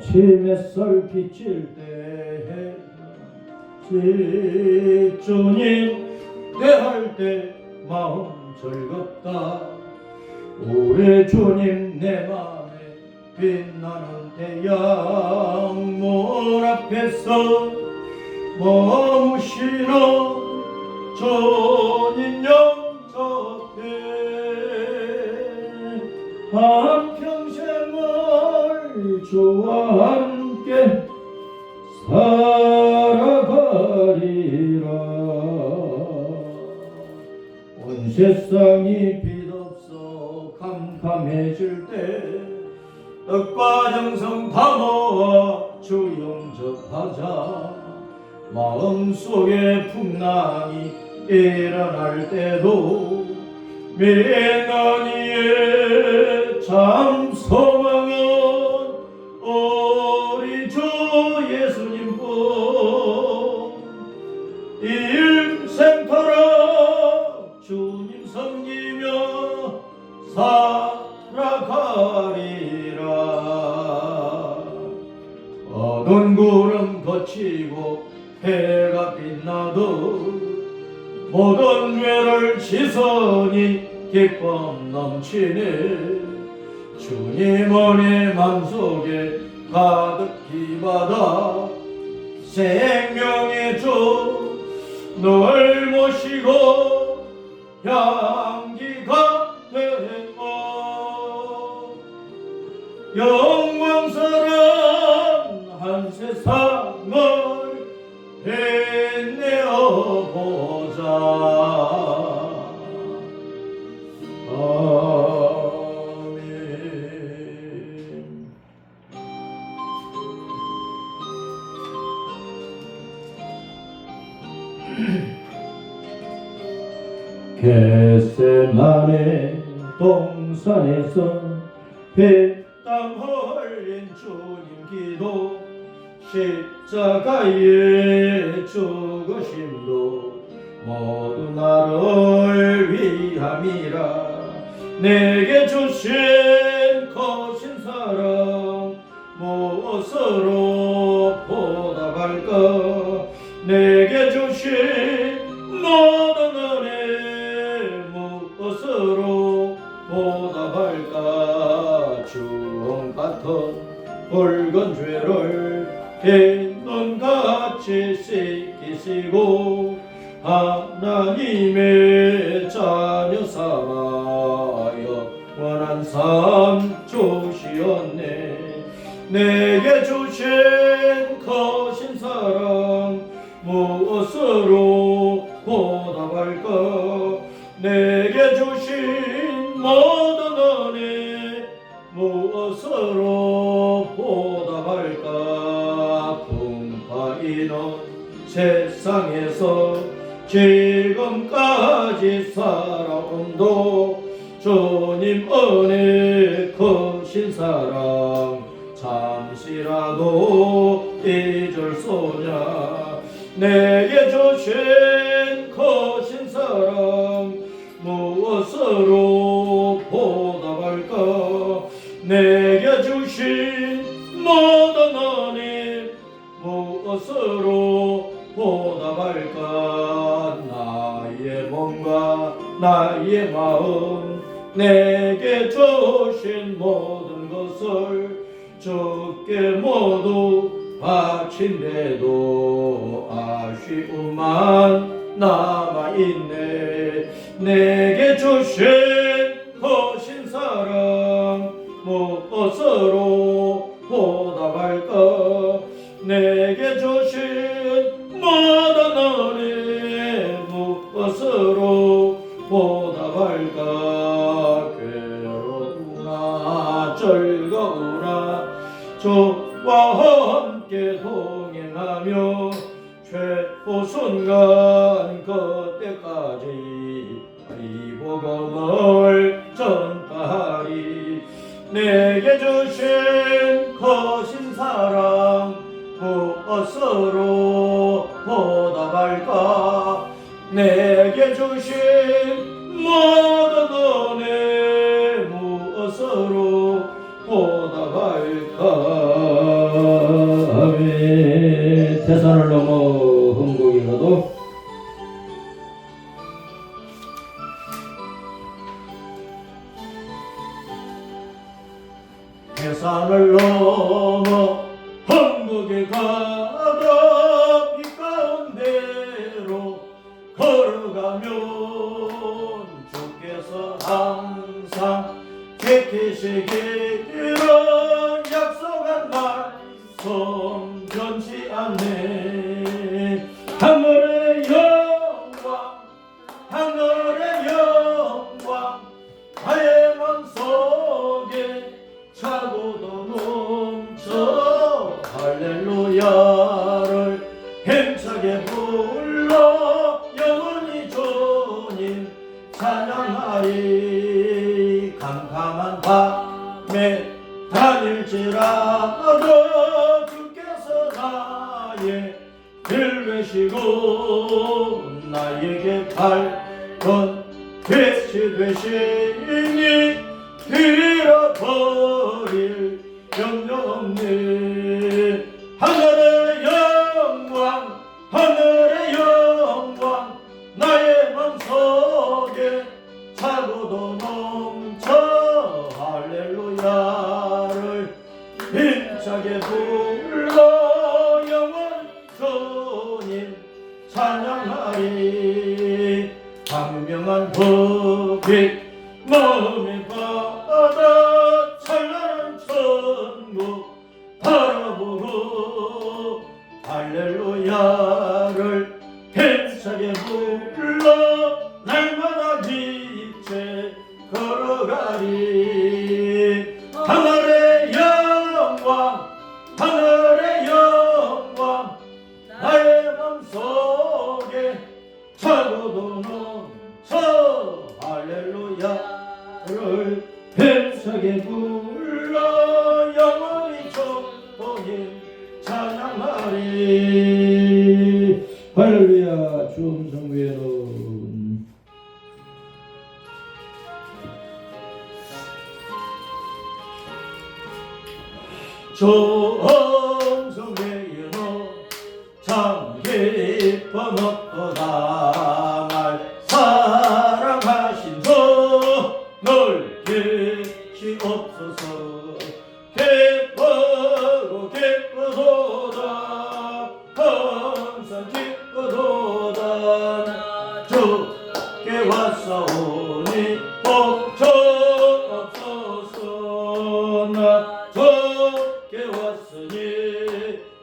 아침 햇살 비칠 때 주님 대할 때 마음 즐겁다. 오래 주님 내 맘에 빛나는 태양문 앞에서 머무시는 주님 영접해 한평생을 주와 함께 살아가리라. 온 세상이 빛없어 캄캄해질 때 떡과 정성 다 모아 주 영접하자. 마음속에 풍랑이 일어날 때도 맹언이의 참 소망은 우리 주 예수님뿐. 일생토록 주님 섬기며 살아가리라. 어두운 구름 거치고 해가 빛나도 모든 죄를 씻으니 기쁨 넘치네. 주님 은혜 맘속에 가득히 받아 생명의 주 널 모시고 향기가 되어 영광스런 한 세상을 빛내어 보자. 아멘. 겟세마네 동산에서 피땀 흘린 주님 기도 십자가의 죽으심도 모두 나를 위함이라. 내게 주신 거신 사랑 무엇으로 보답할까. 내게 주신 모든 은혜 무엇으로 보답할까. 주홍 같은 붉은 죄를 흰눈같이 씻기시고 하나님의 자녀 삼아 영원한 삶 주시었네. 내게 주신 거신 사랑 무엇으로 보답할까. 내게 주신 모든 은혜 무엇으로 보답할까. 풍파이는 세상에서 지금까지 살아온도 주님 은혜 크신 사랑 잠시라도 잊을 소냐. 내게 주신 크신 사랑 무엇으로 보답할까. 내게 주신 모든 은혜 무엇으로 보답할까. 나의 몸과 나의 마음 내게 주신 모든 것을 주께 모두 바친데도 아쉬움만 남아있네. 내게 주신 거신 사랑 무엇으로 보답할까. 내게 주신 모든 은혜 무엇으로 보답할까. 괴로우나 즐거우나 주와 함께 동행하며 최후 순간 그때까지 이 복음을 전파하리. 내게 주신 거신 사랑 무엇으로 보답할까. 내게 주신 모든 은혜 무엇으로 보답할까. 해산을 넘어 한국에 가다 빛 가운데로 걸어가면 주께서 항상 지키시기를 약속한 말씀 변치 않네. 하늘의 영광 하늘의 영광 나의 맘속에 차고도 넘쳐 할렐루야를 힘차게 불러 영원히 주님 찬양하리. 캄캄한 밤에 다닐지라도 주께서 나의 길 되시고 나에게 밝은 빛이 되시니 잃어버릴 염려 없네. 하늘의 영광 하늘의 영광 나의 맘속에 차고도 넘쳐 할렐루야를 힘차게 불러 영원 주님 찬양하리. 광명한 불빛 마음에 받아 찬란한 천국 바라보고 할렐루야를 힘차게 불러 날마다 빛에 걸어가리. 하늘의 영광 하늘의 영광 나의 맘속에 차고도 넘쳐 할렐루야를 힘차게 불러 영원히 주님 찬양하리. 할렐루야. 주 음성 외로운 주 음성 외로운 참 기쁨 없도다. 날 사랑하신 주 널 계시옵소서. 기쁘고 기쁘도다 항상 기쁘도다. 주께 왔사오니 복주옵소서. 나 주께 왔으니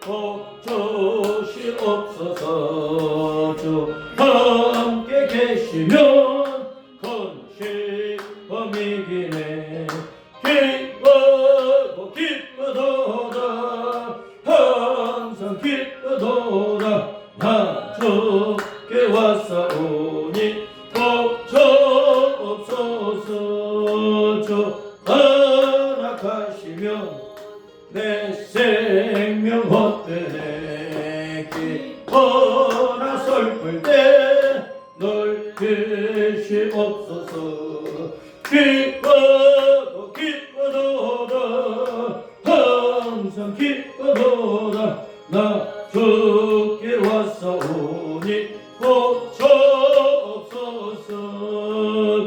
복주시옵소서. 주 함께 계시면 건식범이기네. 기쁘고 기쁘도다 항상 기쁘도다. 나 주께 왔사오니 복주옵소서. 주 허락하시면 내 생명 헛되네. 기뻐나 슬플 때 널 계시옵소서. 기쁘고 기쁘도다 항상 기쁘도다. 나 주께 왔사오니 복주옵소서.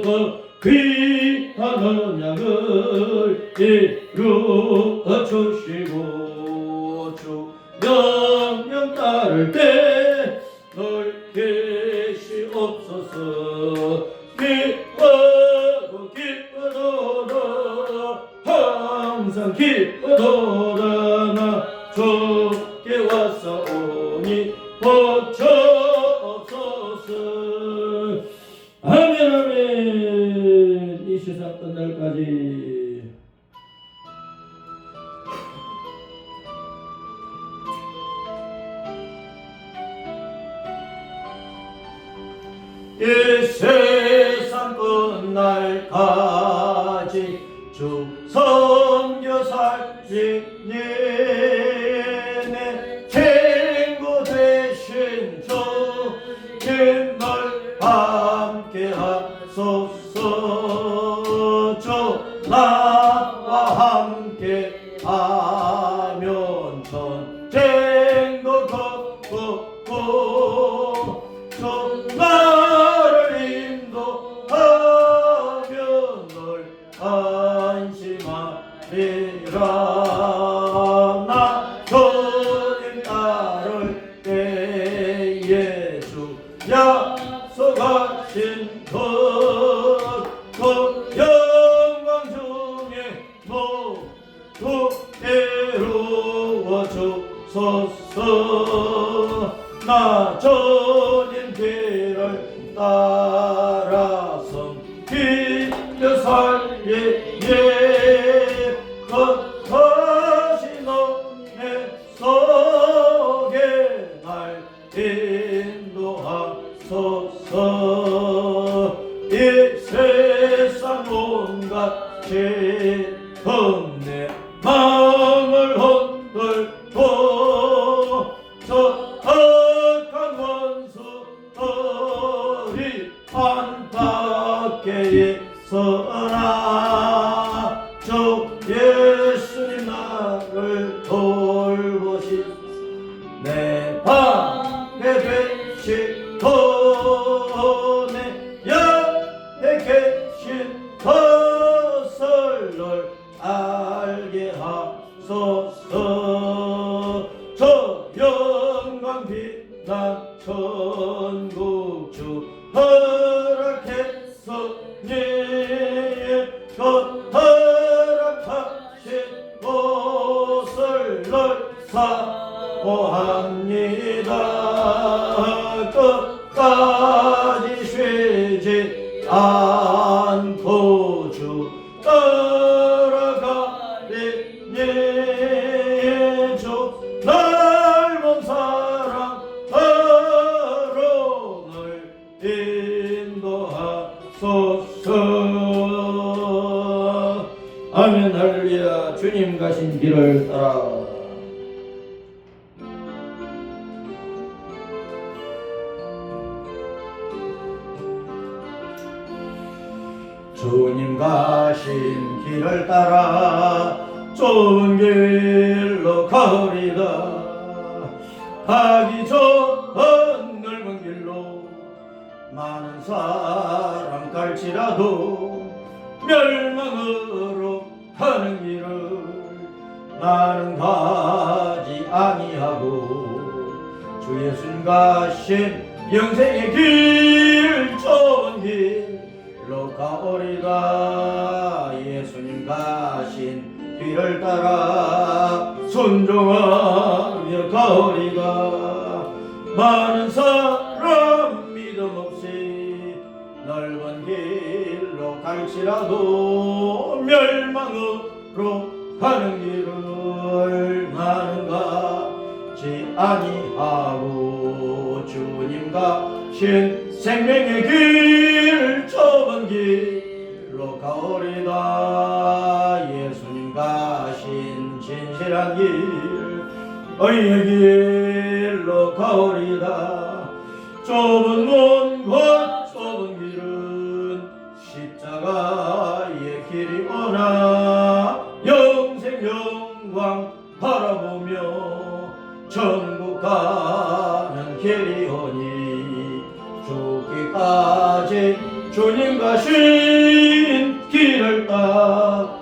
그 귀한 언약을 이루어 주시고 주 명령 따를 때 널 계시옵소서. 기쁘고 기쁘도다 항상 기쁘도다. 나 주께 왔사오니 복주옵소서. 아멘 아멘. 이 세상 끝날까지 이 세상 끝날까지 주 섬겨 살리니 내 친구 되신 주님 널 함께 하소서. 주 나와 함께 하면 전쟁도 걷고 주 나를 인도하며 널 안심하리라. 빌려 살리에 거하시는 내 속에 날 인도하소서. 이 세상 온갖 죄금 내 마음을 흔들고 저 악한 원수들이 안팎에 서나 주 예수님 나를 돌보시 내 방에 되시고 내 옆에 계신 것을 알게 하소서. 저 영광 빛난 천국주 허락해서 예껏 허락하신 곳을 널 사모합니다. 끝까지 쉬지 않고 주 따라가리 예주 넓은 사랑으로 널 인도하소서. 아멘. 할렐루야. 주님 가신 길을 따라. 주님 가신 길을 따라 좁은 길로 가오리다. 가기 좋은 넓은 길로 많은 사람 갈지라도 멸망으로 가는 길을 나는 가지 아니하고 주 예수님 가신 영생의 길 좁은 길로 가오리다. 예수님 가신 길을 따라 순종하며 가오리다. 많은 사람 믿음 없이 넓은 길로 갈지라도 멸망으로 가는 길을 나는 가지 아니하고 주님 가신 생명의 길 좁은 길로 가오리다. 예수님 가신 진실한 길 의의 길로 가오리다. 좁은 문과 좁은 길은 십자가의 길이오나 영생 영광 바라보며 천국 가는 길이오니 죽기까지 주님 가신 길을 따라가오리다.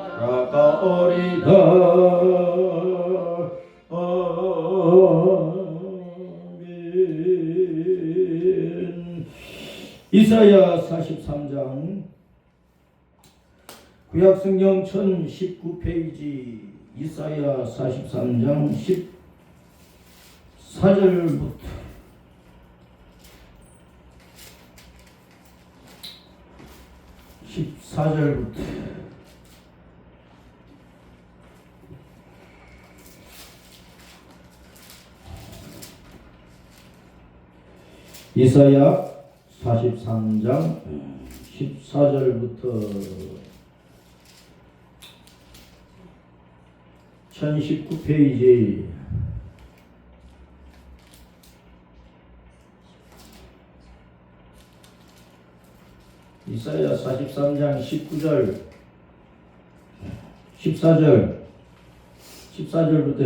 아멘. 이사야 43장 구약성경 1019페이지 이사야 43장 14절부터 14절부터 이사야 43장 14절부터 1019페이지 이사야 43장 19절 14절부터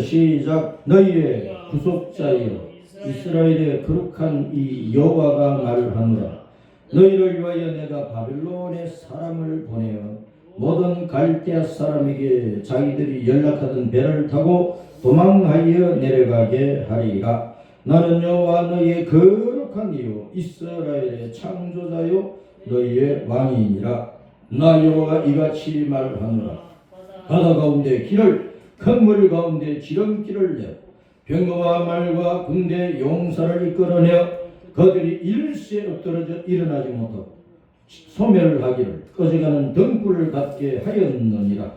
시작. 너희의 구속자여 이스라엘의 거룩한 이 여호와가 말하노라. 너희를 위하여 내가 바벨론의 사람을 보내어 모든 갈대아 사람에게 자기들이 연락하던 배를 타고 도망하여 내려가게 하리라. 나는 여호와 너희의 거룩한 이요 이스라엘의 창조자요 너희의 왕이니라. 나 여호와 이같이 말하노라. 바다 가운데 길을 큰 물 가운데 지름길을 내어 병거와 말과 군대 용사를 이끌어내어 그들이 일시에 엎드러져 일어나지 못하고 소멸하기를 꺼져가는 등불 같게 하였느니라.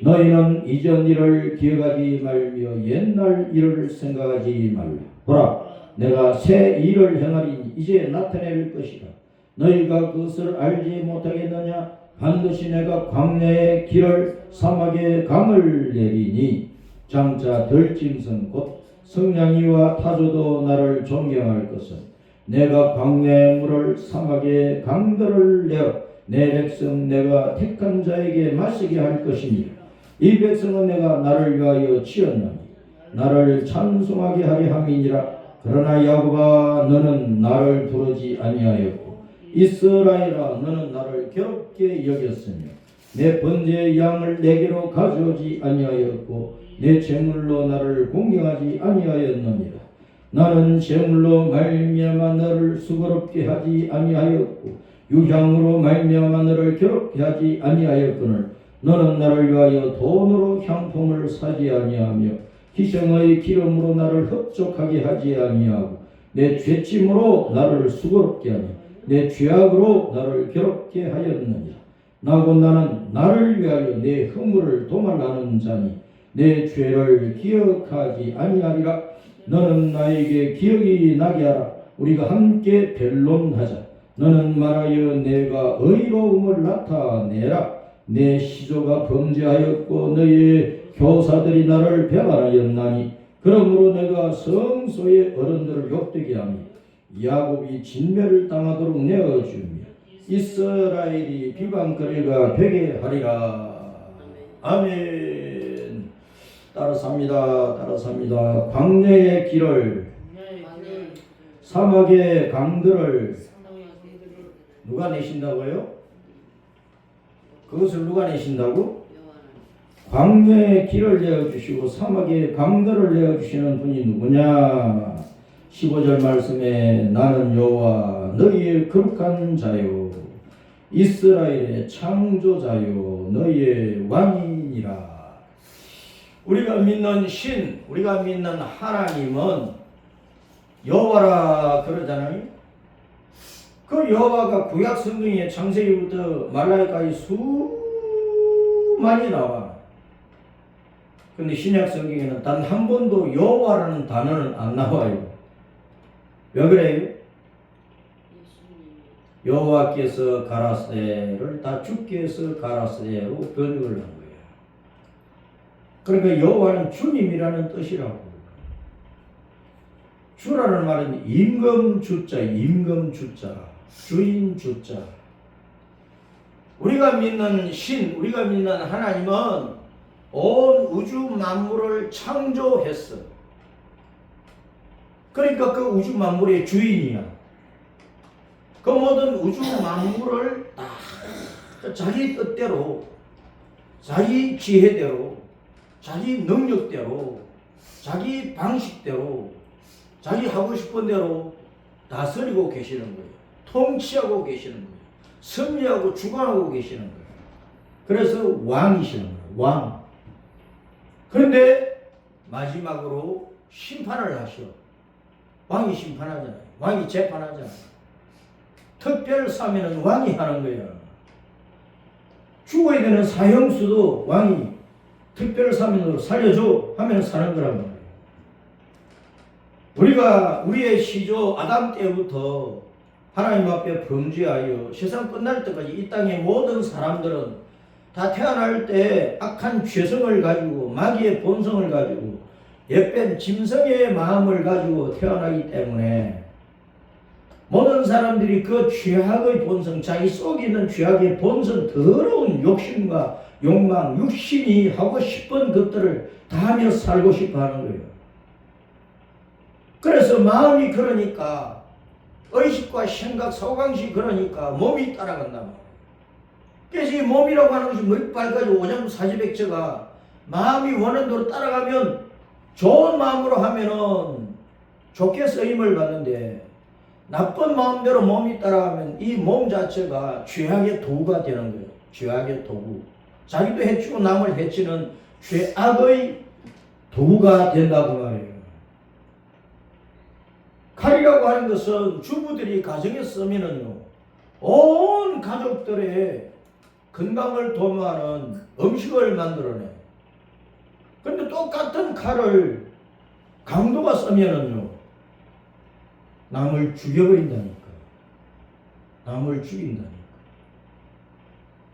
너희는 이전 일을 기억하지 말며 옛날 일을 생각하지 말라. 보라, 내가 새 일을 행하리니 이제 나타낼 것이다. 너희가 그것을 알지 못하겠느냐? 반드시 내가 광야의 길을 사막의 강을 내리니 장차 들짐승 곧 성냥이와 타조도 나를 존경할 것은 내가 광야의 물을 사막의 강들을 내어 내 백성 내가 택한 자에게 마시게 할 것이니 이 백성은 내가 나를 위하여 지었나니 나를 찬송하게 하려 함이니라. 그러나 야곱아 너는 나를 부르지 아니하였고 이스라엘아 너는 나를 괴롭게 여겼으며 내 번제의 양을 내게로 가져오지 아니하였고 내 제물로 나를 공경하지 아니하였느니라. 나는 제물로 말미암아 너를 수고롭게 하지 아니하였고 유향으로 말미암아 너를 괴롭게 하지 아니하였거늘 너는 나를 위하여 돈으로 향품을 사지 아니하며 희생의 기름으로 나를 흡족하게 하지 아니하고 내 죄짐으로 나를 수고롭게 하니 내 죄악으로 나를 괴롭게 하였느니라. 나고 나는 나를 위하여 내 허물을 도말하는 자니 내 죄를 기억하지 아니하리라. 너는 나에게 기억이 나게 하라. 우리가 함께 변론하자. 너는 말하여 내가 의로움을 나타내라. 내 시조가 범죄하였고 너의 교사들이 나를 배반하였나니 그러므로 내가 성소의 어른들을 욕되게 하며 야곱이 진멸을 당하도록 내어주며 이스라엘이 비방거리가 되게 하리라. 아멘. 따라삽니다. 광야의 길을 사막의 강들을 누가 내신다고요? 그것을 누가 내신다고? 광야의 길을 내어주시고 사막의 강들을 내어주시는 분이 누구냐? 15절 말씀에 나는 여호와 너희의 거룩한 자요 이스라엘의 창조자요 너희의 왕이니라. 우리가 믿는 신, 우리가 믿는 하나님은 여호와라 그러잖아요. 그 여호와가 구약 성경에 창세기부터 말라기까지 수많이 나와. 근데 신약 성경에는 단 한 번도 여호와라는 단어는 안 나와요. 왜 그래요? 여호와께서 가라사대를 다 주께서 가라사대로 번역을 한 거예요. 그러니까 여호와는 주님이라는 뜻이라고. 주라는 말은 임금주자, 주인 주자. 우리가 믿는 신, 우리가 믿는 하나님은 온 우주 만물을 창조했어. 그러니까 그 우주 만물의 주인이야. 그 모든 우주 만물을 다 자기 뜻대로, 자기 지혜대로, 자기 능력대로, 자기 방식대로, 자기 하고 싶은 대로 다스리고 계시는 거예요. 통치하고 계시는 거예요. 섭리하고 주관하고 계시는 거예요. 그래서 왕이시는 거예요. 왕. 그런데 마지막으로 심판을 하셔. 왕이 심판하잖아요. 왕이 재판하잖아요. 특별사면은 왕이 하는 거예요. 죽어야 되는 사형수도 왕이 특별사면으로 살려줘 하면 사는 거란 말이에요. 우리가 우리의 시조 아담 때부터 하나님 앞에 범죄하여 세상 끝날 때까지 이 땅의 모든 사람들은 다 태어날 때 악한 죄성을 가지고 마귀의 본성을 가지고 옛뺀 짐승의 마음을 가지고 태어나기 때문에 모든 사람들이 그 죄악의 본성, 자기 속에 있는 죄악의 본성, 더러운 욕심과 욕망, 육신이 하고 싶은 것들을 다 하며 살고 싶어 하는 거예요. 그래서 마음이 그러니까 의식과 생각, 사고방식이 그러니까 몸이 따라간단 말이에요. 그래서 이 몸이라고 하는 것이 머리빨까지 오장사지백체가 마음이 원하는 대로 따라가면 좋은 마음으로 하면은 좋게 쓰임을 받는데 나쁜 마음대로 몸이 따라가면 이 몸 자체가 죄악의 도구가 되는 거예요. 죄악의 도구. 자기도 해치고 남을 해치는 죄악의 도구가 된다고 말해요. 칼이라고 하는 것은 주부들이 가정에 쓰면은요, 온 가족들의 건강을 도모하는 음식을 만들어내. 그런데 똑같은 칼을 강도가 쓰면은요, 남을 죽여버린다니까. 남을 죽인다니까.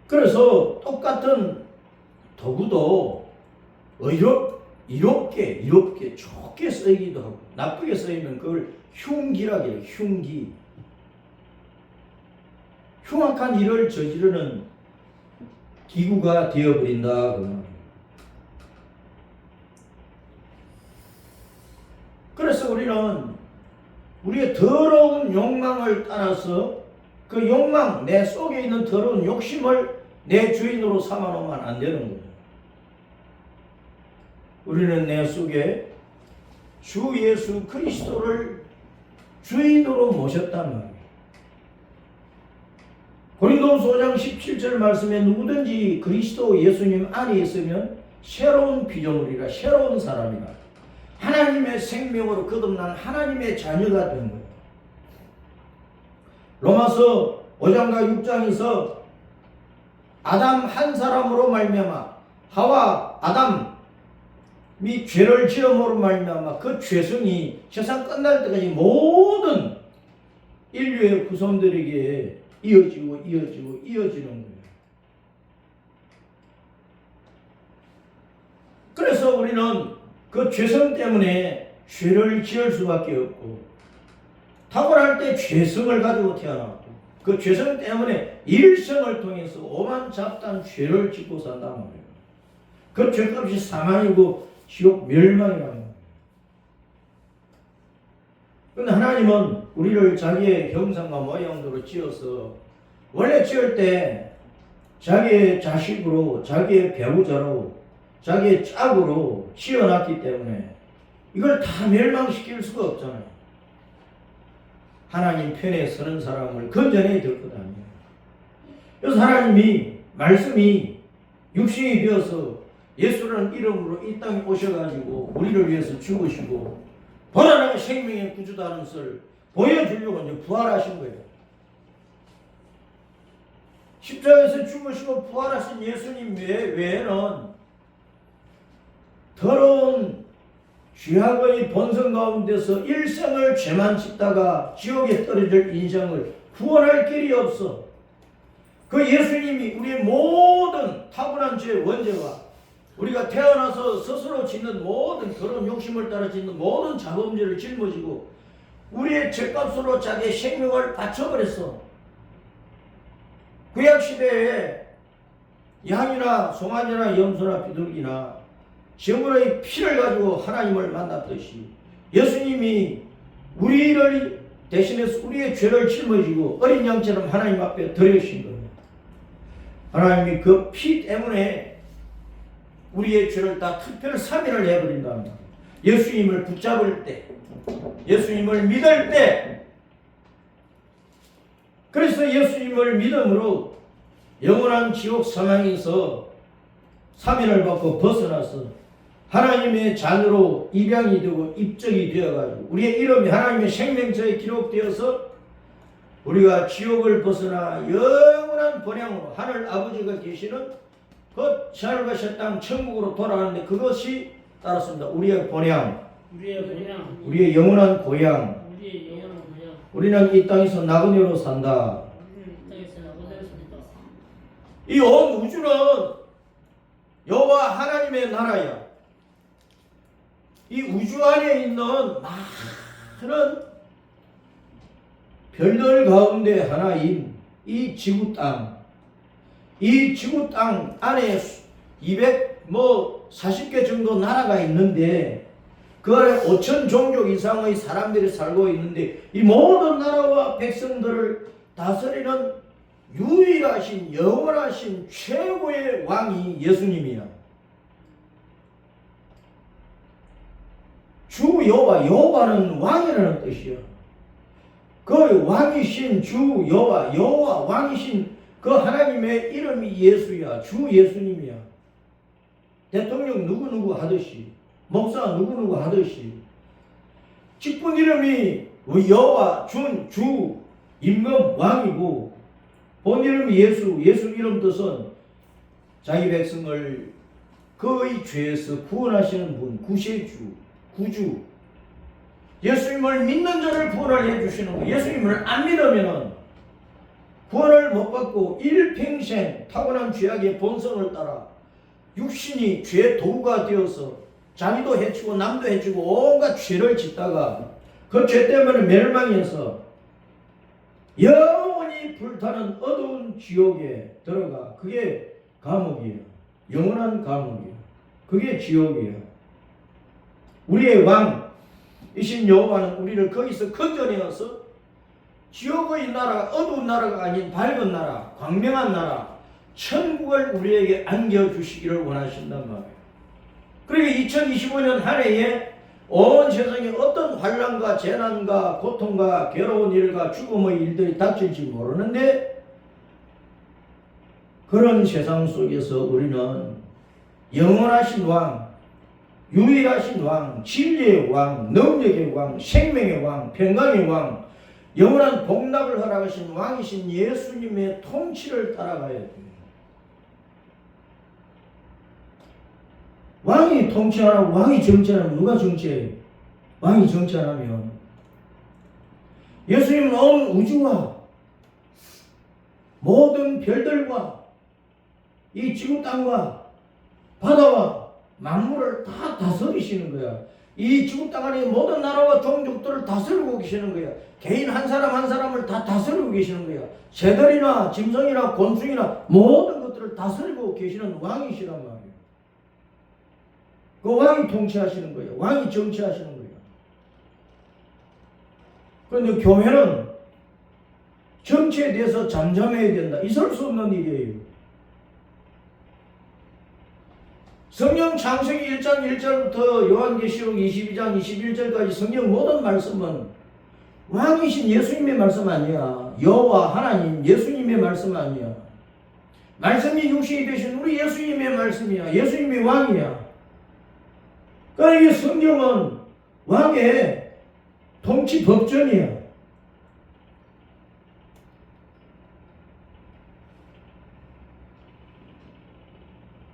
그래서 똑같은 도구도 이롭게 좋게 쓰이기도 하고, 나쁘게 쓰이면 그걸 흉기라 그래요. 흉기. 흉악한 일을 저지르는 기구가 되어버린다 그 말이에요. 그래서 우리는 우리의 더러운 욕망을 따라서 그 욕망, 내 속에 있는 더러운 욕심을 내 주인으로 삼아놓으면 안 되는 거예요. 우리는 내 속에 주 예수 그리스도를 주인으로 모셨단 말이에요. 고린도후서 5장 17절 말씀에 누구든지 그리스도 예수님 안에 있으면 새로운 피조물이라, 새로운 사람이라, 하나님의 생명으로 거듭난 하나님의 자녀가 된 거예요. 로마서 5장과 6장에서 아담 한 사람으로 말미암아 하와 아담이 죄를 지음으로 말미암아 그 죄성이 세상 끝날 때까지 모든 인류의 후손들에게 이어지는 거예요. 그래서 우리는 그 죄성 때문에 죄를 지을 수밖에 없고, 타고날 때 죄성을 가지고 태어났고, 그 죄성 때문에 일생을 통해서 오만 잡단 죄를 짓고 산단 말이에요. 그 죄값이 사망이고 지옥 멸망이라는 거예요. 그런데 하나님은 우리를 자기의 형상과 모양대로 지어서, 원래 지을 때 자기의 자식으로, 자기의 배우자로, 자기의 짝으로 지어놨기 때문에 이걸 다 멸망시킬 수가 없잖아요. 하나님 편에 서는 사람을 건져내야 될 것 아니에요. 그래서 하나님이, 말씀이 육신이 되어서 예수라는 이름으로 이 땅에 오셔가지고 우리를 위해서 죽으시고 보라 내가 생명의 구주다는 것을 보여주려고 이제 부활하신 거예요. 십자가에서 죽으시고 부활하신 예수님 외에는 더러운 죄악의 본성 가운데서 일생을 죄만 짓다가 지옥에 떨어질 인생을 구원할 길이 없어. 그 예수님이 우리의 모든 타고난 죄의 원죄와 우리가 태어나서 스스로 짓는 모든 그런 욕심을 따라 짓는 모든 자범죄를 짊어지고 우리의 죄값으로 자기의 생명을 바쳐버렸어. 구약시대에 양이나 송아지나 염소나 비둘기나 제물의 피를 가지고 하나님을 만났듯이 예수님이 우리를 대신해서 우리의 죄를 짊어지고 어린 양처럼 하나님 앞에 드려주신 거예요. 하나님이 그 피 때문에 우리의 죄를 다 특별 사면을 해버린다는 거예요. 예수님을 붙잡을 때, 예수님을 믿을 때, 그래서 예수님을 믿음으로 영원한 지옥 사망에서 사면을 받고 벗어나서 하나님의 자녀로 입양이 되고 입적이 되어가지고 우리의 이름이 하나님의 생명서에 기록되어서 우리가 지옥을 벗어나 영원한 번향으로 하늘 아버지가 계시는 그 하늘과 새 땅 천국으로 돌아가는데 그것이 따랐습니다. 우리의 번향, 우리의 영원한 고향. 우리는 이 땅에서 나그네로 산다. 이 온 우주는 여호와 하나님의 나라야. 이 우주 안에 있는 많은 별들 가운데 하나인 이 지구 땅, 이 지구 땅 안에 240개 정도 나라가 있는데 그 안에 5천 종족 이상의 사람들이 살고 있는데 이 모든 나라와 백성들을 다스리는 유일하신 영원하신 최고의 왕이 예수님이야. 주 여호와, 여호와는 왕이라는 뜻이야. 그 왕이신 주 여호와, 여호와 왕이신 그 하나님의 이름이 예수야. 주 예수님이야. 대통령 누구누구 하듯이, 목사 누구누구 하듯이 직분 이름이 여호와, 주, 임금, 왕이고 본 이름이 예수, 예수 이름 뜻은 자기 백성을 그의 죄에서 구원하시는 분, 구세주, 구주. 예수님을 믿는 자를 구원을 해주시는 거예요. 예수님을 안 믿으면 구원을 못 받고 일평생 타고난 죄악의 본성을 따라 육신이 죄의 도구가 되어서 자기도 해치고 남도 해치고 온갖 죄를 짓다가 그 죄 때문에 멸망해서 영원히 불타는 어두운 지옥에 들어가. 그게 감옥이에요. 영원한 감옥이에요. 그게 지옥이에요. 우리의 왕이신 여호와는 우리를 거기서 건져내어서 지옥의 나라, 어두운 나라가 아닌 밝은 나라, 광명한 나라, 천국을 우리에게 안겨주시기를 원하신단 말이에요. 그러니까 2025년 한 해에 온 세상에 어떤 환난과 재난과 고통과 괴로운 일과 죽음의 일들이 닥칠지 모르는데, 그런 세상 속에서 우리는 영원하신 왕, 유일하신 왕, 진리의 왕, 능력의 왕, 생명의 왕, 평강의 왕, 영원한 복락을 허락하신 왕이신 예수님의 통치를 따라가야 돼요. 왕이 통치하라고 왕이 정치하면 누가 정치해요? 왕이 정치하면 예수님은 온 우주와 모든 별들과 이 지구 땅과 바다와 만물을 다 다스리시는 거야. 이 지구 땅 안에 모든 나라와 종족들을 다스리고 계시는 거야. 개인 한 사람 한 사람을 다 다스리고 계시는 거야. 새들이나 짐승이나 곤충이나 모든 것들을 다스리고 계시는 왕이시란 말이에요. 그 왕이 통치하시는 거예요. 왕이 정치하시는 거예요. 그런데 교회는 정치에 대해서 잠잠해야 된다. 있을 수 없는 일이에요. 성경 창세기 1장 1절부터 요한계시록 22장 21절까지 성경 모든 말씀은 왕이신 예수님의 말씀 아니야. 여호와 하나님 예수님의 말씀 아니야. 말씀이 육신이 되신 우리 예수님의 말씀이야. 예수님이 왕이야. 그러니까 이 성경은 왕의 통치 법전이야.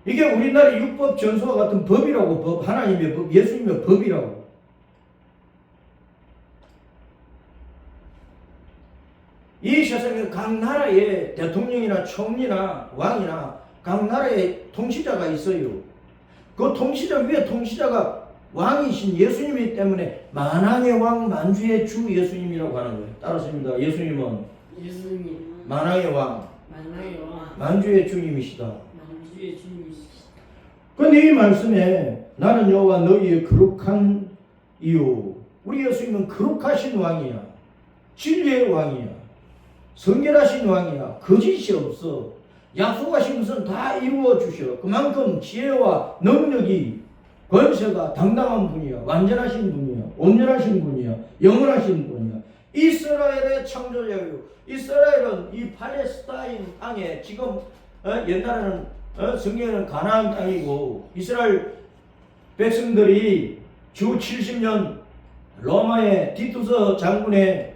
이게 우리나라 율법 전서와 같은 법이라고. 법, 하나님의 법, 예수님의 법이라고. 이 세상에 각 나라에 대통령이나 총리나 왕이나 각 나라에 통치자가 있어요. 그 통치자 위에 통치자가 왕이신 예수님이기 때문에 만왕의 왕 만주의 주 예수님이라고 하는 거예요. 따라서입니다. 예수님은 만왕의 왕, 만주의 주님이시다. 그런데 이 말씀에 나는 여호와 너희의 거룩한 이유. 우리 예수님은 거룩하신 왕이야. 진리의 왕이야. 성결하신 왕이야. 거짓이 없어. 약속하신 것은 다 이루어 주셔. 그만큼 지혜와 능력이, 권세가 당당한 분이야. 완전하신 분이야. 온전하신 분이야. 영원하신 분이야. 이스라엘의 창조자요. 이스라엘은 이 팔레스타인 땅에 지금 옛날에는 성경에는 가나안 땅이고, 이스라엘 백성들이 주 70년 로마의 디투스 장군의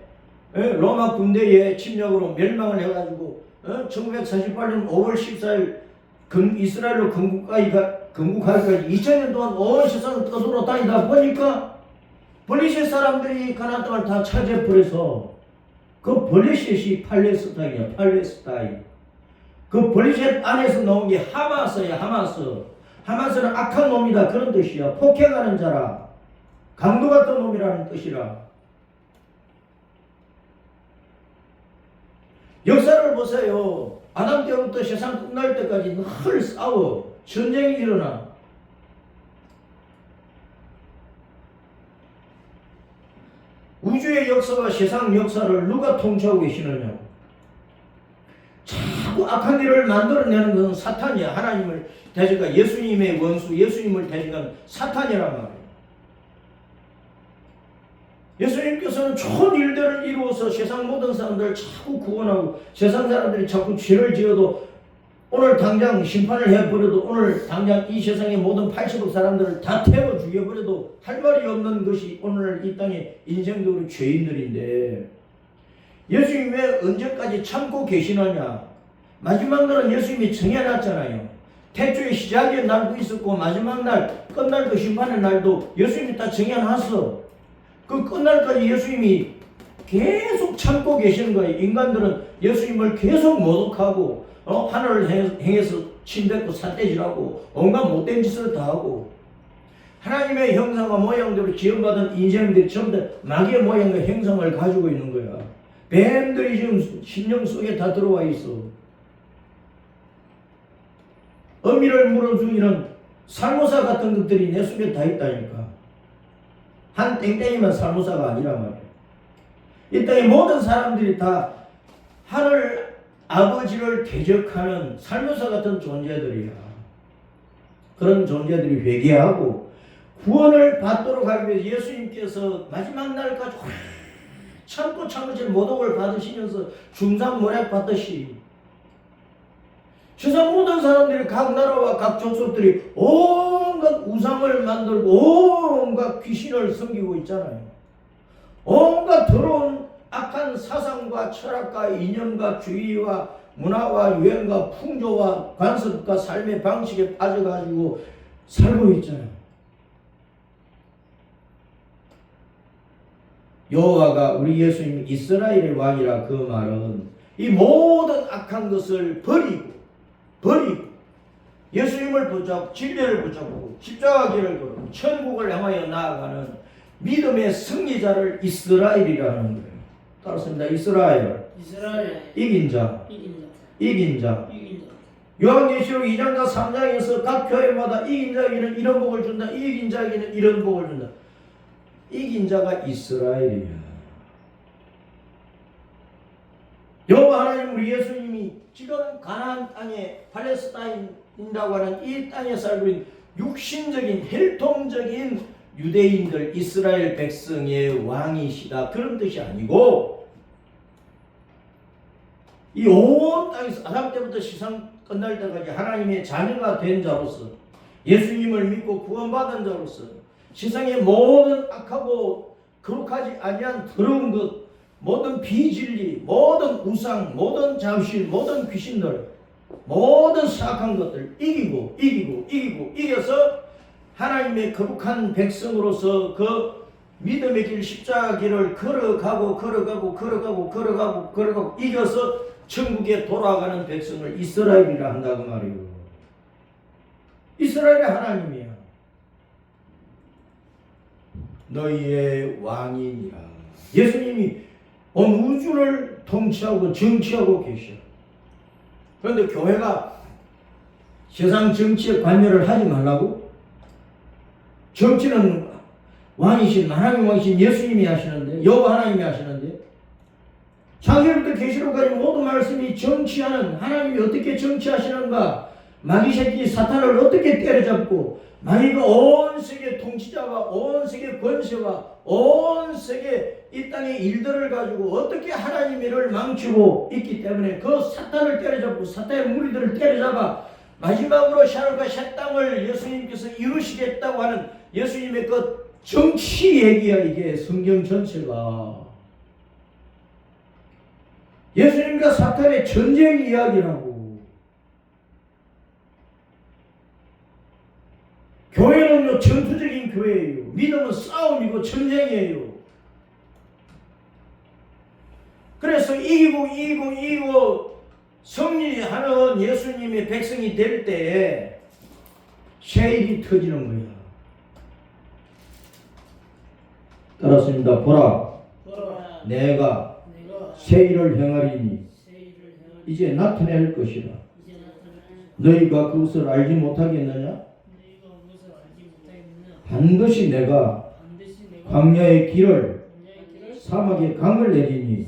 로마 군대의 침략으로 멸망을 해가지고 1948년 5월 14일 이스라엘로 건국하기까지 2000년 동안 온 세상을 떠돌아 다니다 보니까 블레셋 사람들이 가나안 땅을 다 차지해버려서 그 블레셋이 팔레스타인이야. 팔레스타인. 그 블레셋 안에서 나온 게 하마스야. 하마스는 악한 놈이다 그런 뜻이야. 폭행하는 자라. 강도 같은 놈이라는 뜻이라. 역사를 보세요. 아담 때부터 세상 끝날 때까지 늘 싸워. 전쟁이 일어나. 우주의 역사와 세상 역사를 누가 통치하고 계시느냐고. 자꾸 악한 일을 만들어내는 것은 사탄이야. 하나님을 대적한 예수님의 원수, 예수님을 대적한 사탄이란 말이에요. 예수님께서는 좋은 일들을 이루어서 세상 모든 사람들을 자꾸 구원하고, 세상 사람들이 자꾸 죄를 지어도 오늘 당장 심판을 해버려도, 오늘 당장 이 세상의 모든 80억 사람들을 다 태워 죽여버려도 할 말이 없는 것이 오늘 이 땅의 인생적으로 죄인들인데, 예수님 왜 언제까지 참고 계시느냐? 마지막 날은 예수님이 정해놨잖아요. 태초의 시작의 날도 있었고 마지막 날, 끝날 그 심판의 날도 예수님이 다 정해놨어. 그 끝날까지 예수님이 계속 참고 계시는 거예요. 인간들은 예수님을 계속 모독하고 하늘을 행해서 침뱉고 삿대질하고 온갖 못된 짓을 다 하고, 하나님의 형상과 모양대로 지음받은 인생들이 전부 다 마귀의 모양과 형상을 가지고 있는 거야. 뱀들이 지금 심령 속에 다 들어와 있어. 어미를 물어주기는 살모사 같은 것들이 내 속에 다 있다니까. 한 땡땡이만 살모사가 아니란 말이야. 이 땅의 모든 사람들이 다 하늘 아버지를 대적하는 살모사 같은 존재들이야. 그런 존재들이 회개하고 구원을 받도록 하기 위해서 예수님께서 마지막 날까지 참고 참으실 모독을 받으시면서 중상모략 받듯이 세상 모든 사람들이 각 나라와 각 족속들이 온갖 우상을 만들고 온갖 귀신을 섬기고 있잖아요. 온갖 더러운 악한 사상과 철학과 이념과 주의와 문화와 유행과 풍조와 관습과 삶의 방식에 빠져가지고 살고 있잖아요. 여호와가 우리 예수님 이스라엘의 왕이라 그 말은 이 모든 악한 것을 버리고 예수님을 붙잡고 진리를 붙잡고 십자가 길을 걸고 천국을 향하여 나아가는 믿음의 승리자를 이스라엘이라는 거예요. 따랐습니다. 이스라엘. 이긴 자. 요한계시록 2장과 3장에서 각 교회마다 이긴 자에게는 이런 복을 준다. 이긴 자에게는 이런 복을 준다. 이긴 자가 이스라엘이야. 여호와 하나님 우리 예수님이 지금 가나안 땅에 팔레스타인이라고 하는 이 땅에 살고 있는 육신적인 혈통적인 유대인들 이스라엘 백성의 왕이시다 그런 뜻이 아니고, 이 온 땅에서 아담 때부터 세상 끝날 때까지 하나님의 자녀가 된 자로서 예수님을 믿고 구원받은 자로서 세상의 모든 악하고 거룩하지 아니한 더러운 것, 모든 비진리, 모든 우상, 모든 잠실, 모든 귀신들, 모든 사악한 것들 이겨서 하나님의 거룩한 백성으로서 그 믿음의 길 십자가 길을 걸어가고 이겨서 천국에 돌아가는 백성을 이스라엘이라 한다고 말이에요. 이스라엘의 하나님이야. 너희의 왕이니라. 예수님이 온 우주를 통치하고 정치하고 계셔. 그런데 교회가 세상 정치에 관여를 하지 말라고? 정치는 왕이신 하나님 왕이신 예수님이 하시는데, 여호와 하나님이 하시는데, 창세기부터 계시록까지 모든 말씀이 정치하는 하나님이 어떻게 정치하시는가, 마귀 새끼 사탄을 어떻게 때려잡고 마귀가 온 세계 통치자와 온 세계 권세와 온 세계 이 땅의 일들을 가지고 어떻게 하나님의 일을 망치고 있기 때문에 그 사탄을 때려잡고 사탄의 무리들을 때려잡아 마지막으로 하늘과 새 땅을 예수님께서 이루시겠다고 하는 예수님의 그 정치 얘기야. 이게 성경 전체가 예수님과 사탄의 전쟁 이야기라고. 교회는요 전투적인 교회예요. 믿음은 싸움이고 전쟁이에요. 그래서 이기고 승리하는 예수님의 백성이 될 때에 새 일이 터지는 거야. 따랐습니다. 보라 내가 새 일을 행하리니 이제 나타낼 것이라. 너희가 그것을 알지 못하겠느냐? 반드시 내가 광야의 길을 사막의 강을 내리니.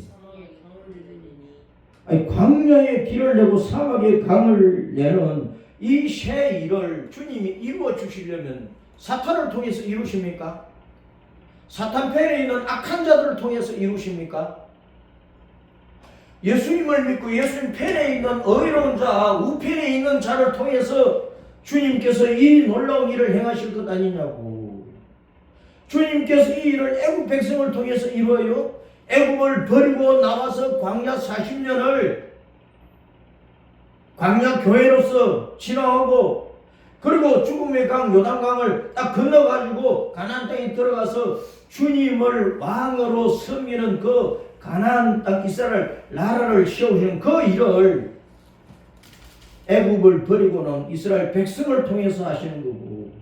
아니, 광야의 길을 내고 사막의 강을 내는 이 새 일을 주님이 이루어 주시려면 사탄을 통해서 이루십니까? 사탄 편에 있는 악한 자들을 통해서 이루십니까? 예수님을 믿고 예수님 편에 있는 의로운 자, 우편에 있는 자를 통해서 주님께서 이 놀라운 일을 행하실 것 아니냐고. 주님께서 이 일을 애국 백성을 통해서 이루어요. 애굽을 버리고 나와서 광야 40년을 광야 교회로서 지나오고, 그리고 죽음의 강 요단강을 딱 건너가지고 가나안 땅에 들어가서 주님을 왕으로 섬기는 그 가나안 땅 이스라엘 나라를 세우시는 그 일을 애굽을 버리고는 이스라엘 백성을 통해서 하시는 거고,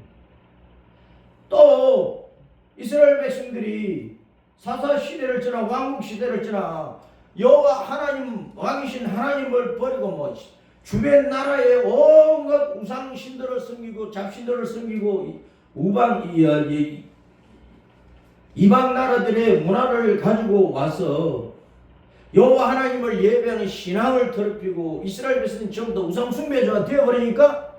또 이스라엘 백성들이 사사 시대를 지나 왕국 시대를 지나 여호와 하나님 왕이신 하나님을 버리고 뭐 주변 나라의 온갖 우상 신들을 섬기고 잡신들을 섬기고 이방 나라들의 문화를 가지고 와서 여호와 하나님을 예배하는 신앙을 더럽히고 이스라엘 백성은 전부 다 우상 숭배자가 되어버리니까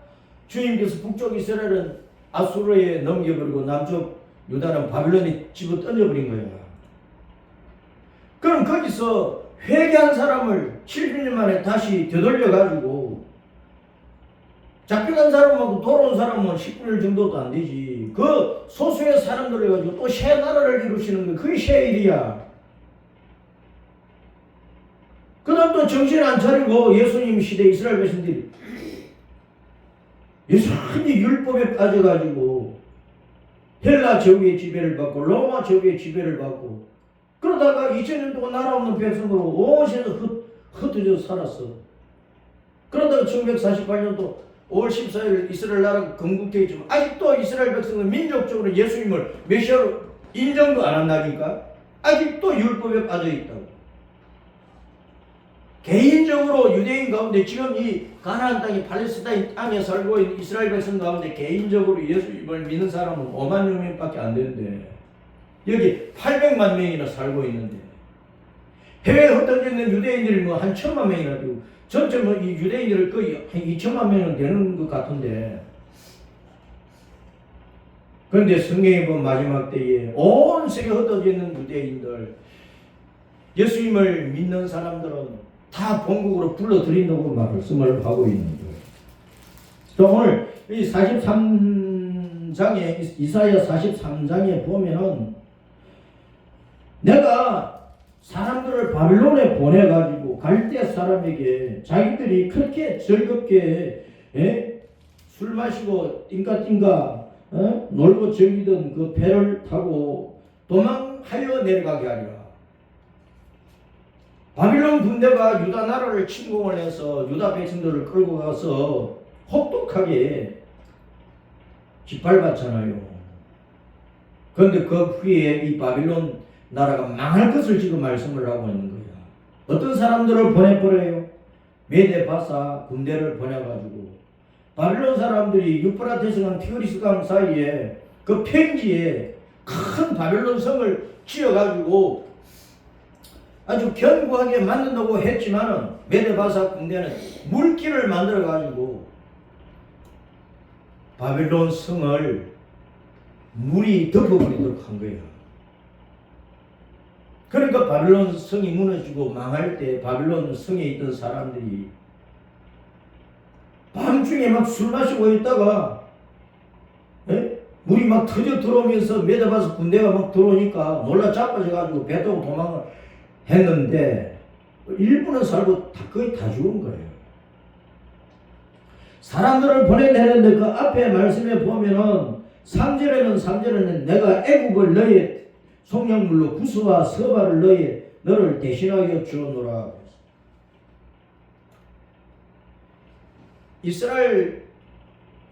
주님께서 북쪽 이스라엘은 아수르에 넘겨버리고 남쪽 유다는 바빌론에 집어 던져버린 거야. 그럼 거기서 회개한 사람을 70년 만에 다시 되돌려가지고 잡혀간 사람하고 돌아온 사람은 10분의 1 정도도 안 되지. 그 소수의 사람들을 가지고 또 새 나라를 이루시는 거, 그게 새 일이야. 그 다음 또 정신 안 차리고 예수님 시대 이스라엘 백성들이 예수님이 율법에 빠져가지고 헬라 제국의 지배를 받고 로마 제국의 지배를 받고, 그러다가 2000년 동안 나라 없는 백성으로 온 세상에 흩어져 살았어. 그러다가 1948년도 5월 14일 이스라엘 나라가 건국되었지만 아직도 이스라엘 백성은 민족적으로 예수님을 메시아로 인정도 안 한다니까. 아직도 율법에 빠져있다고. 개인적으로 유대인 가운데 지금 이 가나안 땅이 팔레스타인 땅에 살고 있는 이스라엘 백성 가운데 개인적으로 예수님을 믿는 사람은 5만 명밖에 안 되는데 여기 800만 명이나 살고 있는데, 해외에 흩어져 있는 유대인들이 뭐 한 1000만 명이나 되고 전체 뭐 이 유대인들을 거의 한 2천만 명은 되는 것 같은데, 그런데 성경에 보면 마지막 때에 온 세계에 흩어져 있는 유대인들, 예수님을 믿는 사람들은 다 본국으로 불러들인다고 말씀을 하고 있는 거예요. 또 오늘 이 43장에 이사야 43장에 보면은 내가 사람들을 바빌론에 보내가지고 갈대 사람에게 자기들이 그렇게 즐겁게 술 마시고 띵까띵까 놀고 즐기던 그 배를 타고 도망하여 내려가게 하리라. 바빌론 군대가 유다 나라를 침공을 해서 유다 백성들을 끌고 가서 혹독하게 짓밟았잖아요. 그런데 그 후에 이 바빌론 나라가 망할 것을 지금 말씀을 하고 있는 거야. 어떤 사람들을 보내버려요? 메데바사 군대를 보내가지고 바빌론 사람들이 유프라테스강 티그리스강 사이에 그 평지에 큰 바빌론 성을 지어가지고 아주 견고하게 만든다고 했지만은 메데바사 군대는 물길을 만들어가지고 바빌론 성을 물이 덮어버리도록 한 거예요. 그러니까 바빌론 성이 무너지고 망할 때 바빌론 성에 있던 사람들이 밤중에 막 술 마시고 있다가 물이 막 터져 들어오면서 메데바사 군대가 막 들어오니까 놀라 자빠져가지고 배 타고 도망을 했는데 일부는 살고 거의 다 죽은 거예요. 사람들을 보내내는데 그 앞에 말씀에 보면은 3절에는 내가 애굽을 너의 속량물로 구스와 서바를 너를 대신하여 주었노라. 이스라엘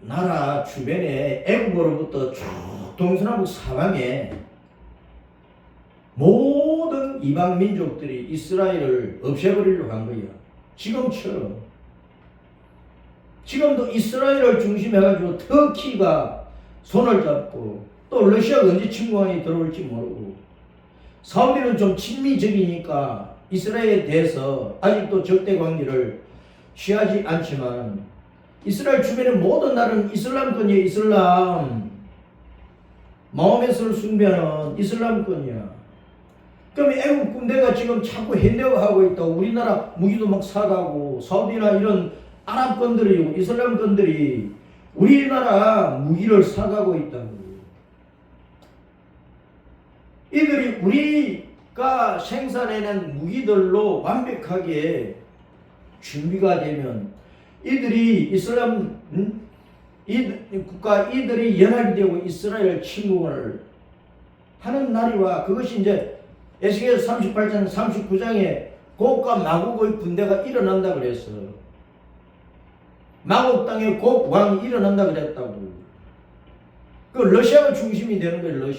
나라 주변에 애굽으로부터 쭉 동서남북 사방에 모든 이방 민족들이 이스라엘을 없애버리려고 한 거야. 지금처럼. 지금도 이스라엘을 중심해가지고 터키가 손을 잡고 또 러시아가 언제 침공이 들어올지 모르고 사우디는 좀 친미적이니까 이스라엘에 대해서 아직도 적대 관계를 취하지 않지만 이스라엘 주변의 모든 나라는 이슬람권이에요. 이슬람. 마호메스를 숭배하는 이슬람권이야. 그럼 애국 군대가 지금 자꾸 현대화하고 있다고 우리나라 무기도 막 사가고 사우디나 이런 아랍권들이 이슬람권들이 우리나라 무기를 사가고 있다고. 이들이 우리 가 생산해낸 무기들로 완벽하게 준비가 되면 이들이 이슬람 국가 이들이 연합이 되고 이스라엘 침공을 하는 날이와 그것이 이제 에스겔 38장 39장에 곡과 마곡의 군대가 일어난다 그랬어. 마곡 땅에 곡 왕이 일어난다 그랬다고. 그 러시아가 중심이 되는 거예요.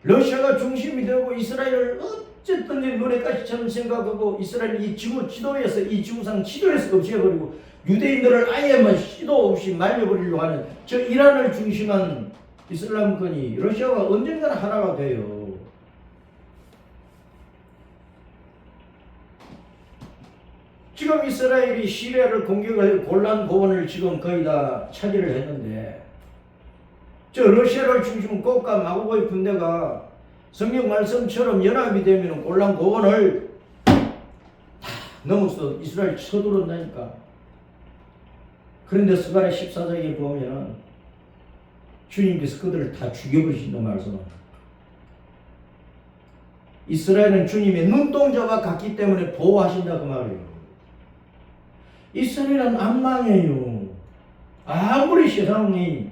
러시아가 중심이 되고 이스라엘을 어쨌든 눈에 가시처럼 생각하고 이스라엘 이 지구 지도에서 이 지구상 지도에서 없애버리고 유대인들을 아예 시도 없이 말려버리려고 하는 저 이란을 중심한 이슬람권이 러시아가 언젠가는 하나가 돼요. 지금 이스라엘이 시리아를 공격을 골란 고원을 지금 거의 다 차지를 했는데 저 러시아를 중심으로 곡과 마곡의 군대가 성경 말씀처럼 연합이 되면 골란 고원을 다 넘어서 이스라엘 쳐들어온다니까. 그런데 스가랴 14장에 보면 주님께서 그들을 다 죽여버리신다 말씀합니다. 이스라엘은 주님의 눈동자와 같기 때문에 보호하신다 그 말이에요. 이스라엘은 안 망해요. 아무리 세상이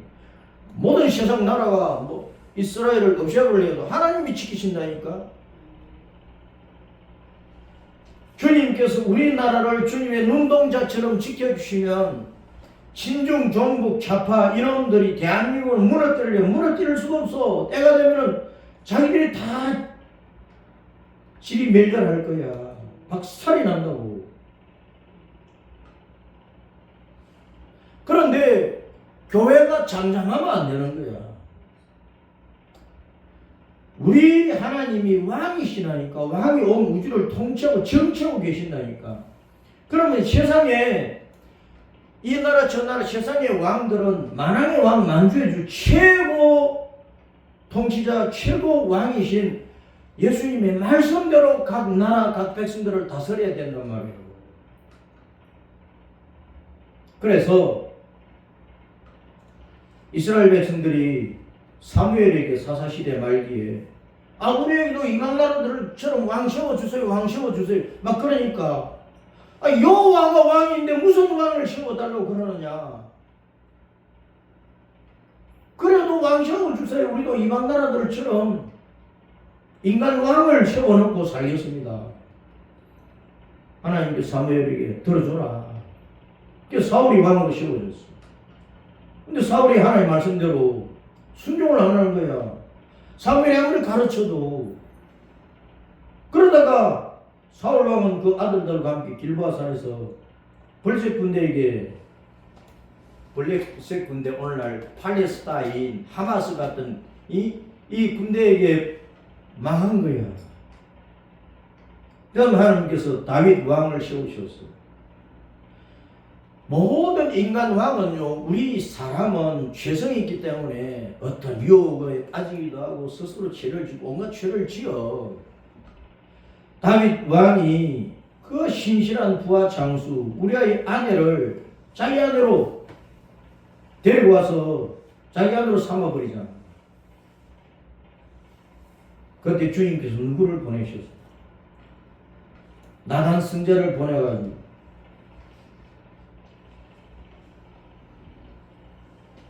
모든 세상 나라가 이스라엘을 없애버려도 하나님이 지키신다니까. 주님께서 우리나라를 주님의 눈동자처럼 지켜주시면 친중, 종북, 좌파 이놈들이 대한민국을 무너뜨릴 수가 없어. 때가 되면은 자기들이 다 질이 멸절할 거야. 박살이 난다고. 그런데 교회가 잠잠하면 안 되는 거야. 우리 하나님이 왕이시라니까. 왕이 온 우주를 통치하고 정치하고 계신다니까. 그러면 세상에 이 나라 저 나라 세상의 왕들은 만왕의 왕 만주의 주 최고 통치자 최고 왕이신 예수님의 말씀대로 각 나라 각 백성들을 다스려야 된단 말이에요. 그래서 이스라엘 백성들이 사무엘에게 사사시대 말기에 우리에게도 이방 나라들처럼 왕 세워주세요 왕 세워주세요 막 그러니까 여호와가 왕인데 무슨 왕을 세워달라고 그러느냐. 그래도 왕 세워주세요. 우리도 이방 나라들처럼 인간 왕을 세워놓고 살겠습니다. 하나님께서 사무엘에게 들어줘라. 그래서 사울이 왕으로 세워졌어. 근데 사울이 하나님 말씀대로 순종을 안 하는 거야. 사무엘이 아무리 가르쳐도. 그러다가 사울 왕은 그 아들들과 함께 길보아산에서 블레셋 군대에게 블레셋 군대 오늘날 팔레스타인 하마스 같은 이 군대에게 망한 거야. 그다음 하나님께서 다윗 왕을 세우셨어. 모든 인간 왕은요, 우리 사람은 죄성이 있기 때문에 어떤 유혹에 빠지기도 하고 스스로 죄를 지고 온갖 죄를 지어. 다윗 왕이 그 신실한 부하 장수 우리아의 아내를 자기 아내로 데리고 와서 자기 아내로 삼아버리잖아. 그때 주님께서 누구를 보내셨어? 나단 승자를 보내가지고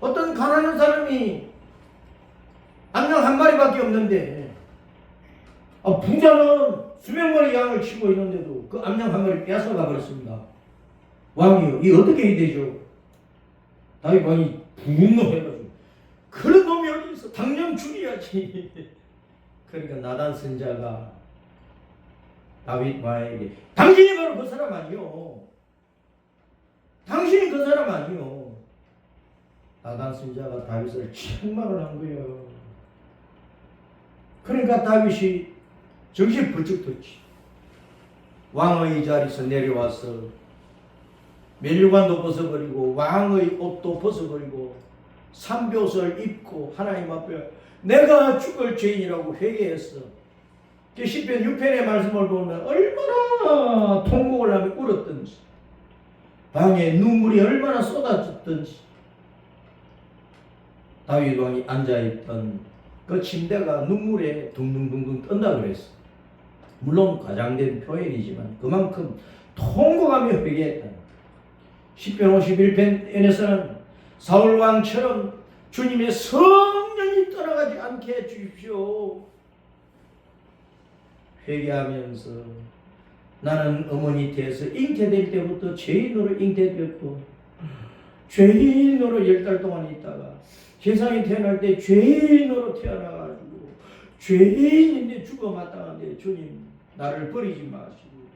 어떤 가난한 사람이 암양 한 마리밖에 없는데 부자는 수백 마리 양을 치고 있는데도 그 암양 한 마리 빼앗아가 버렸습니다. 왕이요, 이 어떻게 해야 되죠? 다윗 왕이 분노해가지고 그런 놈이 어디 있어? 당장 죽여야지. 그러니까 나단 선자가 다윗 왕에게 당신이 바로 그 사람 아니요. 당신이 그 사람 아니요. 나단 선자가 다윗을 책망을 한 거예요. 그러니까 다윗이 정신 번쩍 떴지. 왕의 자리에서 내려와서 면류관도 벗어버리고 왕의 옷도 벗어버리고 삼둭을 입고 하나님 앞에 내가 죽을 죄인이라고 회개했어. 시편 6편의 말씀을 보면 얼마나 통곡을 하며 울었던지 방에 눈물이 얼마나 쏟아졌던지 다윗 왕이 앉아있던 그 침대가 눈물에 둥둥둥둥 뜬다 그랬어. 물론 과장된 표현이지만 그만큼 통곡하며 회개했다. 10편 51편에서는 사울왕처럼 주님의 성령이 떠나가지 않게 해주십시오. 회개하면서 나는 어머니태에서 잉태될 때부터 죄인으로 잉태되었고 죄인으로 10달 동안 있다가 세상에 태어날 때 죄인으로 태어나가지고 죄인인데 죽어 마땅한데 주님 나를 버리지 마시고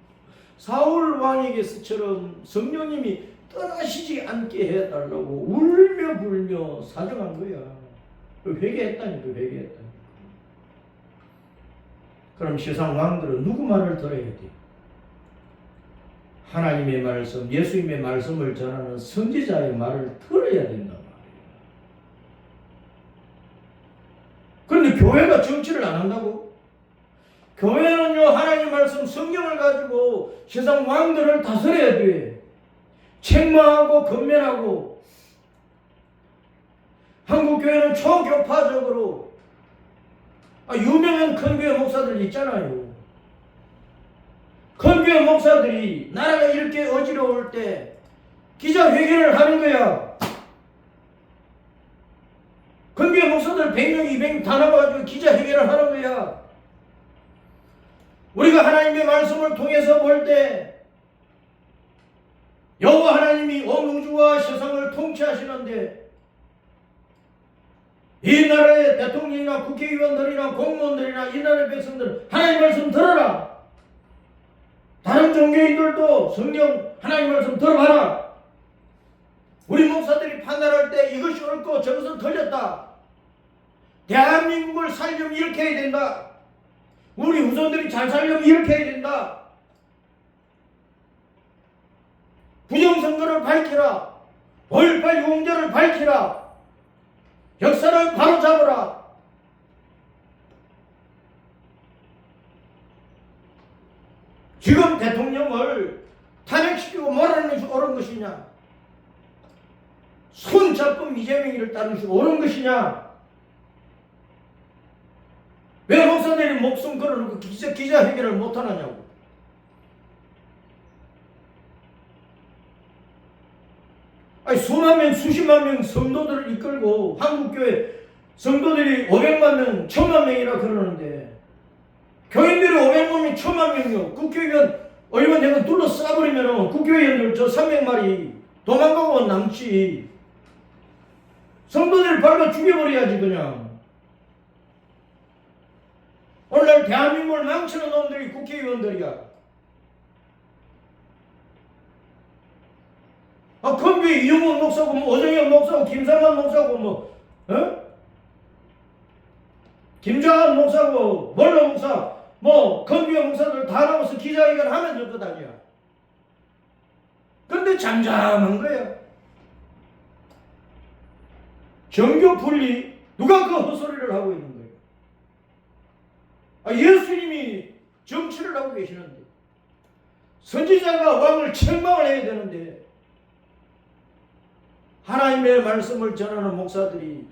사울 왕에게서처럼 성령님이 떠나시지 않게 해달라고 울며 불며 사정한 거야. 회개했다니까 회개했다니까. 그럼 세상 왕들은 누구 말을 들어야 돼? 하나님의 말씀, 예수님의 말씀을 전하는 선지자의 말을 들어야 된단 말이에요. 그런데 교회가 정치를 안 한다고? 교회는요 하나님 말씀 성경을 가지고 세상 왕들을 다스려야 돼. 책망하고 건면하고. 한국교회는 초교파적으로 유명한 큰 교회 목사들 있잖아요. 큰 교회 목사들이 나라가 이렇게 어지러울 때 기자회견을 하는 거야. 큰 교회 목사들 100명, 200명 다 나와가지고 기자회견을 하는 거야. 우리가 하나님의 말씀을 통해서 볼 때 여호와 하나님이 온 우주와 세상을 통치하시는데 이 나라의 대통령이나 국회의원들이나 공무원들이나 이 나라의 백성들은 하나님 말씀 들어라. 다른 종교인들도 성경 하나님 말씀 들어봐라. 우리 목사들이 판단할 때 이것이 옳고 저것은 틀렸다. 대한민국을 살려면 이렇게 해야 된다. 우리 후손들이 잘 살려면 이렇게 해야 된다. 부정선거를 밝히라. 5.18 유공자를 밝히라. 역사를 바로잡으라. 지금 대통령을 탄핵시키고 몰아내는 것이 옳은 것이냐? 손잡고 이재명이를 따르는 것이 옳은 것이냐? 왜 목사들이 목숨 걸어놓고 기자회견을 못하느냐고. 아니 수만 명, 수십만 명 성도들을 이끌고 한국교회 성도들이 500만 명, 1000만 명이라 그러는데 교인들이 500만 명, 1000만 명이요. 국회의원 얼마 내가 둘러싸버리면 국회의원들 저 300마리 도망가고 남지. 성도들을 밟아 죽여버려야지 그냥. 오늘날 대한민국을 망치는 놈들이 국회의원들이야. 건교회 이용원 목사고 오정현 목사고 김상환 목사고 김장한 목사고 몰라 목사 건교회 목사들 다 나와서 기자회견 하면 될 것 아니야. 그런데 잠잠한 거야. 정교 분리 누가 그 헛소리를 하고 있는 거예요. 예수님이 정치를 하고 계시는데 선지자가 왕을 책망을 해야 되는데 하나님의 말씀을 전하는 목사들이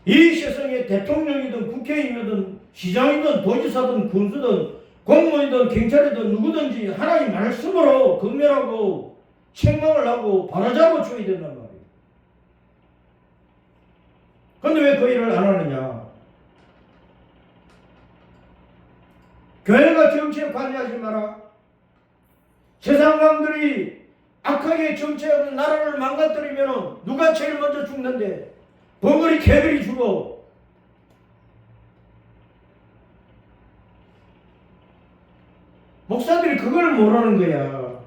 이 세상의 대통령이든 국회의원이든 시장이든 도지사든 군수든 공무원이든 경찰이든 누구든지 하나님 말씀으로 건면하고 책망을 하고 바로잡아 줘야 된단 말이에요. 그런데 왜 그 일을 안 하느냐? 교회가 정치에 관여하지 마라. 세상 왕들이 악하게 정치하고 나라를 망가뜨리면 누가 제일 먼저 죽는데? 벙어리 개들이 죽어. 목사들이 그걸 모르는 거야.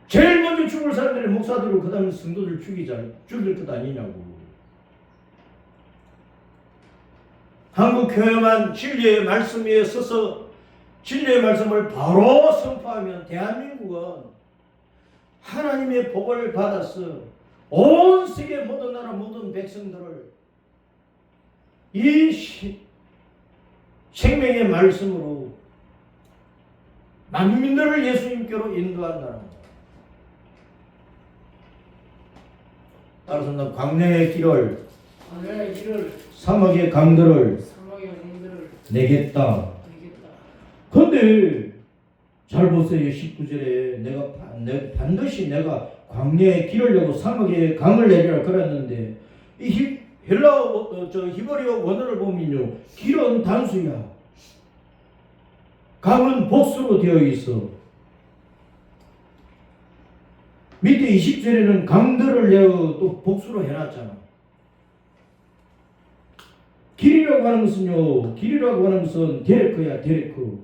제일 먼저 죽을 사람들이 목사들이고 그 다음에 성도들 죽일 것 아니냐고. 한국 교회만 진리의 말씀 위에 서서 진리의 말씀을 바로 선포하면 대한민국은 하나님의 복을 받아서 온 세계 모든 나라 모든 백성들을 이 생명의 말씀으로 만민들을 예수님께로 인도한다는 거예요. 따라서 광야의 길을 광야의 길을 사막의 강들을 사막의 강들을 내겠다. 내겠다. 근데 잘 보세요. 19절에 내가 반드시 내가 광야의 길을 내고 사막의 강을 내리라 그랬는데 이 헬라어 히브리어 원어를 보면요, 길은 단수야. 강은 복수로 되어 있어. 밑에 20절에는 강들을 내어 또 복수로 해놨잖아. 길이라고 하는 것은요, 길이라고 하는 것은 데레크야, 데레크.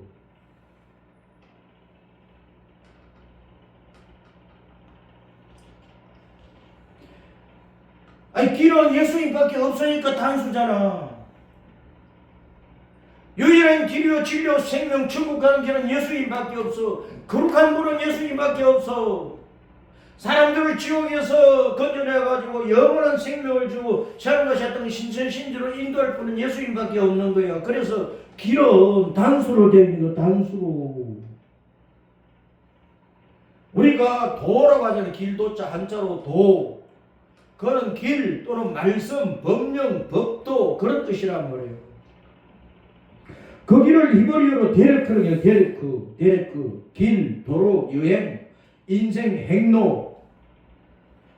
아니, 길은 예수님밖에 없으니까 단수잖아. 유일한 길이요 진리요 생명 천국 가는 길은 예수님밖에 없어. 거룩한 물은 예수님밖에 없어. 사람들을 지옥에서 건져내가지고 영원한 생명을 주고 자유하셨던 신천신주로 인도할 분은 예수님밖에 없는 거야. 그래서 길은 단수로 됩니다. 단수로. 우리가 도라고 하잖아요. 길도자 한자로 도. 그거는 길 또는 말씀, 법령, 법도 그런 뜻이란 말이에요. 그 길을 히브리어로 데레크라고 해요. 데레크, 길, 도로, 여행, 인생, 행로.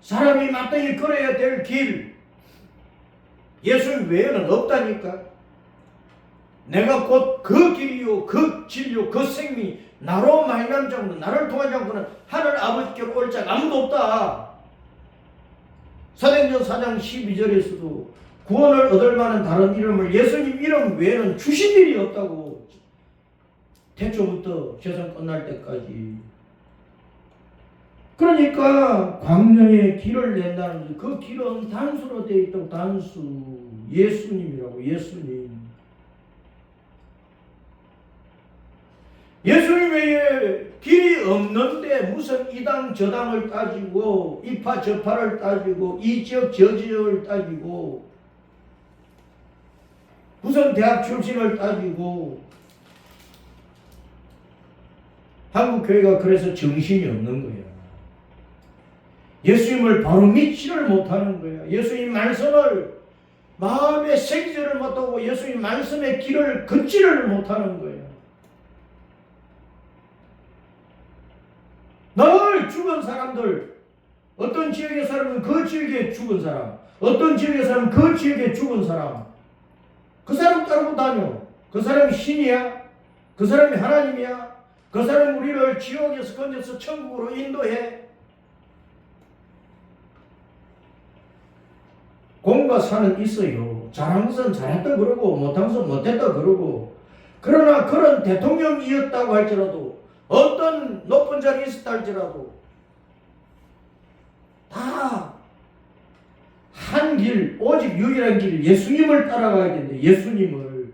사람이 마땅히 걸어야 될 길. 예수 외에는 없다니까. 내가 곧 그 길이요, 그 진리요, 그 생명이 나로 말미암지 않고는 나를 통하지 않고는 하늘 아버지께로 올 자가 아무도 없다. 사도행전 4장 12절에서도 구원을 얻을 만한 다른 이름을 예수님 이름 외에는 주신 일이 없다고. 태초부터 세상 끝날 때까지. 그러니까 광야의 길을 낸다는 그 길은 단수로 되어 있다고. 단수. 예수님이라고. 예수님. 예수님 외에 길이 없는데 무슨 이당 저당을 따지고 이파 저파를 따지고 이 지역 저 지역을 따지고 무슨 대학 출신을 따지고. 한국교회가 그래서 정신이 없는 거야. 예수님을 바로 믿지를 못하는 거야. 예수님 말씀을 마음에 새기지를 못하고 예수님 말씀의 길을 걷지를 못하는 거야. 늘 죽은 사람들, 어떤 지역의 사람은 그 지역에 죽은 사람, 어떤 지역의 사람은 그 지역에 죽은 사람, 그 사람 따르고 다녀. 그 사람이 신이야? 그 사람이 하나님이야? 그 사람이 우리를 지옥에서 건져서 천국으로 인도해? 공과 사는 있어요. 잘한 것은 잘했다 그러고 못한 것은 못했다 그러고. 그러나 그런 대통령이었다고 할지라도 어떤 높은 자리에 있었다 할지라도 다 한 길, 오직 유일한 길, 예수님을 따라가야 된대. 예수님을.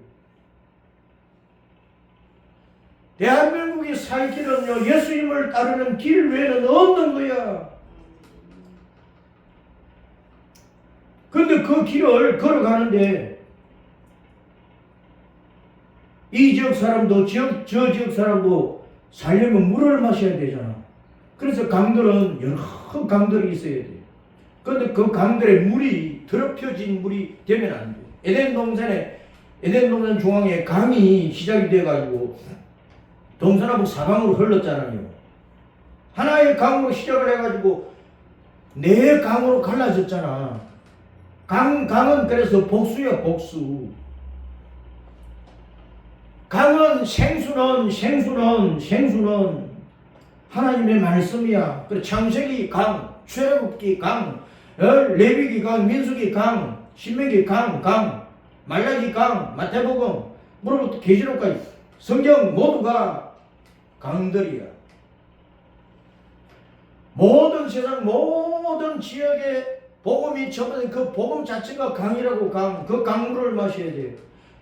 대한민국이 살 길은요, 예수님을 따르는 길 외에는 없는 거야. 근데 그 길을 걸어가는데 이 지역 사람도 저 지역 사람도 살려면 물을 마셔야 되잖아. 그래서 강들은 여러 강들이 있어야 돼. 근데 그 강들에 물이 더럽혀진 물이 되면 안 돼. 에덴 동산 중앙에 강이 시작이 돼가지고 동서남북 사방으로 흘렀잖아요. 하나의 강으로 시작을 해가지고 네 강으로 갈라졌잖아. 강은 그래서 복수야, 복수. 강은 생수는 하나님의 말씀이야. 그래, 창세기 강, 출애굽기 강, 레위기 강, 민수기 강, 신명기 강, 말라기 강, 마태복음, 무릇부터 계시록까지 성경 모두가 강들이야. 모든 세상 모든 지역에 복음이 접어든 그 복음 자체가 강이라고. 그 강물을 마셔야 돼요.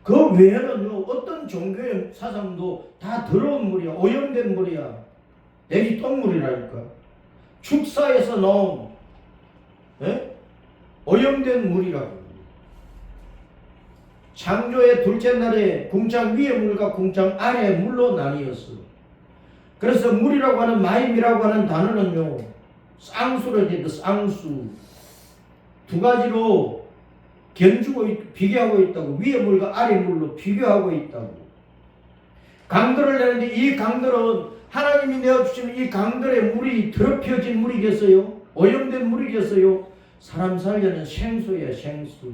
그 외에는요, 어떤 종교의 사상도 다 더러운 물이야. 오염된 물이야. 내리 똥물이라니까. 축사에서 나온 오염된 물이라고. 창조의 둘째 날에 궁창 위의 물과 궁창 아래의 물로 나뉘었어. 그래서 물이라고 하는 마임이라고 하는 단어는요, 쌍수를 짓다. 쌍수. 두 가지로 비교하고 있다고. 위의 물과 아래 물로 비교하고 있다고. 강들을 내는데 이 강들은 하나님이 내어주시는 이 강들의 물이 더럽혀진 물이겠어요? 오염된 물이겠어요? 사람 살려는 생수야, 생수.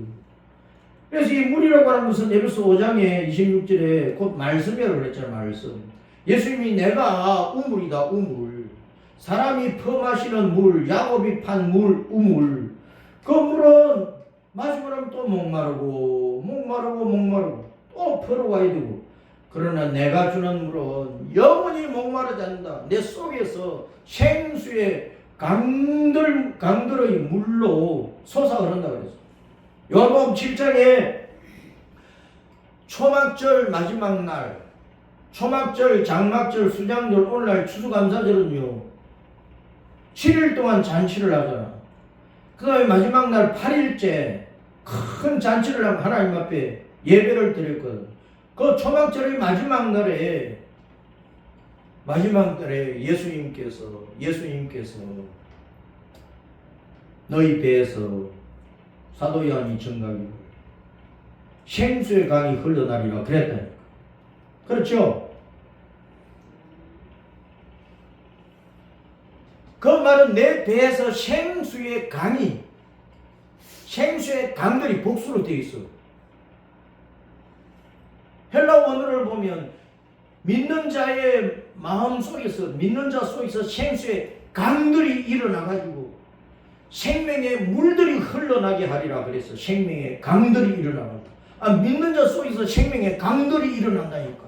그래서 이 물이라고 하는 것은 에베소 5장의 26절에 곧 말씀이라고 그랬잖아요. 말씀. 예수님이 내가 우물이다, 우물. 사람이 퍼마시는 물, 야곱이 판 물, 우물. 그 물은 마시고 나면 또 목마르고 또 퍼러와야 되고. 그러나 내가 주는 물은 영원히 목마르지 않는다. 내 속에서 생수의 강들의 물로 솟아 흐른다 그랬어. 요한복음 7장에 초막절 마지막 날, 초막절, 장막절, 수장절, 오늘날 추수감사절은요 7일 동안 잔치를 하잖아. 그 다음에 마지막 날 8일째 큰 잔치를 하고 하나님 앞에 예배를 드렸거든. 그 초막절의 마지막 날에 예수님께서 너희 배에서 사도 요한이 증가하기를 생수의 강이 흘러나리라 그랬다니까. 그렇죠? 그 말은 내 배에서 생수의 강들이 복수로 되어 있어. 헬라 원어를 보면 믿는 자의 마음 속에서, 믿는 자 속에서 생수의 강들이 일어나가지고 생명의 물들이 흘러나게 하리라 그랬어. 생명의 강들이 일어나가지고. 믿는 자 속에서 생명의 강들이 일어난다니까.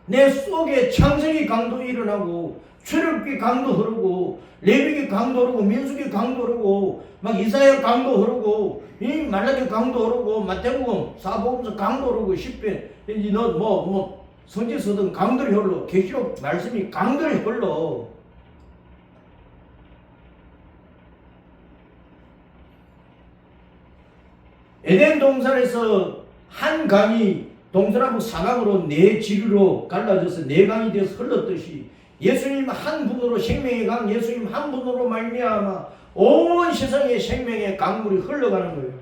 내 속에 창세기 강도 일어나고 출애굽기 강도 흐르고 레위기 강도 흐르고 민수기 강도 흐르고 막 이사야 강도 흐르고 이 말라기 강도 흐르고 마태복음 사복음서 강도 흐르고 십편 너 성지서든 강들이 흘러. 계시록 말씀이 강들이 흘러. 에덴 동산에서 한 강이 동서남북 사방으로 네 지류로 갈라져서 네 강이 되어서 흘렀듯이 예수님 한 분으로 생명의 강, 예수님 한 분으로 말미암아 온 세상에 생명의 강물이 흘러가는 거예요.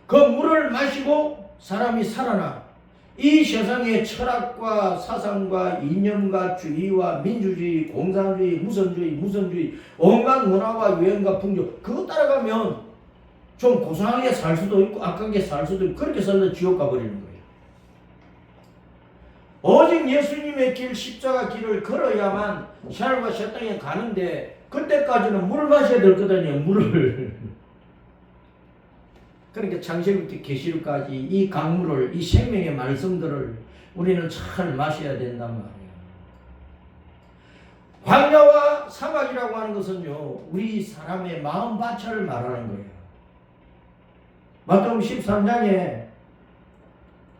그 물을 마시고 사람이 살아나 이 세상의 철학과 사상과 이념과 주의와 민주주의, 공산주의, 무선주의 온갖 문화와 유행과 풍조 그거 따라가면 좀 고상하게 살 수도 있고 악하게 살 수도 있고 그렇게 살다 지옥 가버리는 거예요. 오직 예수님의 길 십자가 길을 걸어야만 샤를과 샤땅에 가는데 그때까지는 물을 마셔야 될 거거든요. 물을. 그러니까 창세기부터 계시록까지 이 강물을, 이 생명의 말씀들을 우리는 잘 마셔야 된단 말이에요. 광야와 사막이라고 하는 것은요 우리 사람의 마음 바차를 말하는 거예요. 마태복음 13장에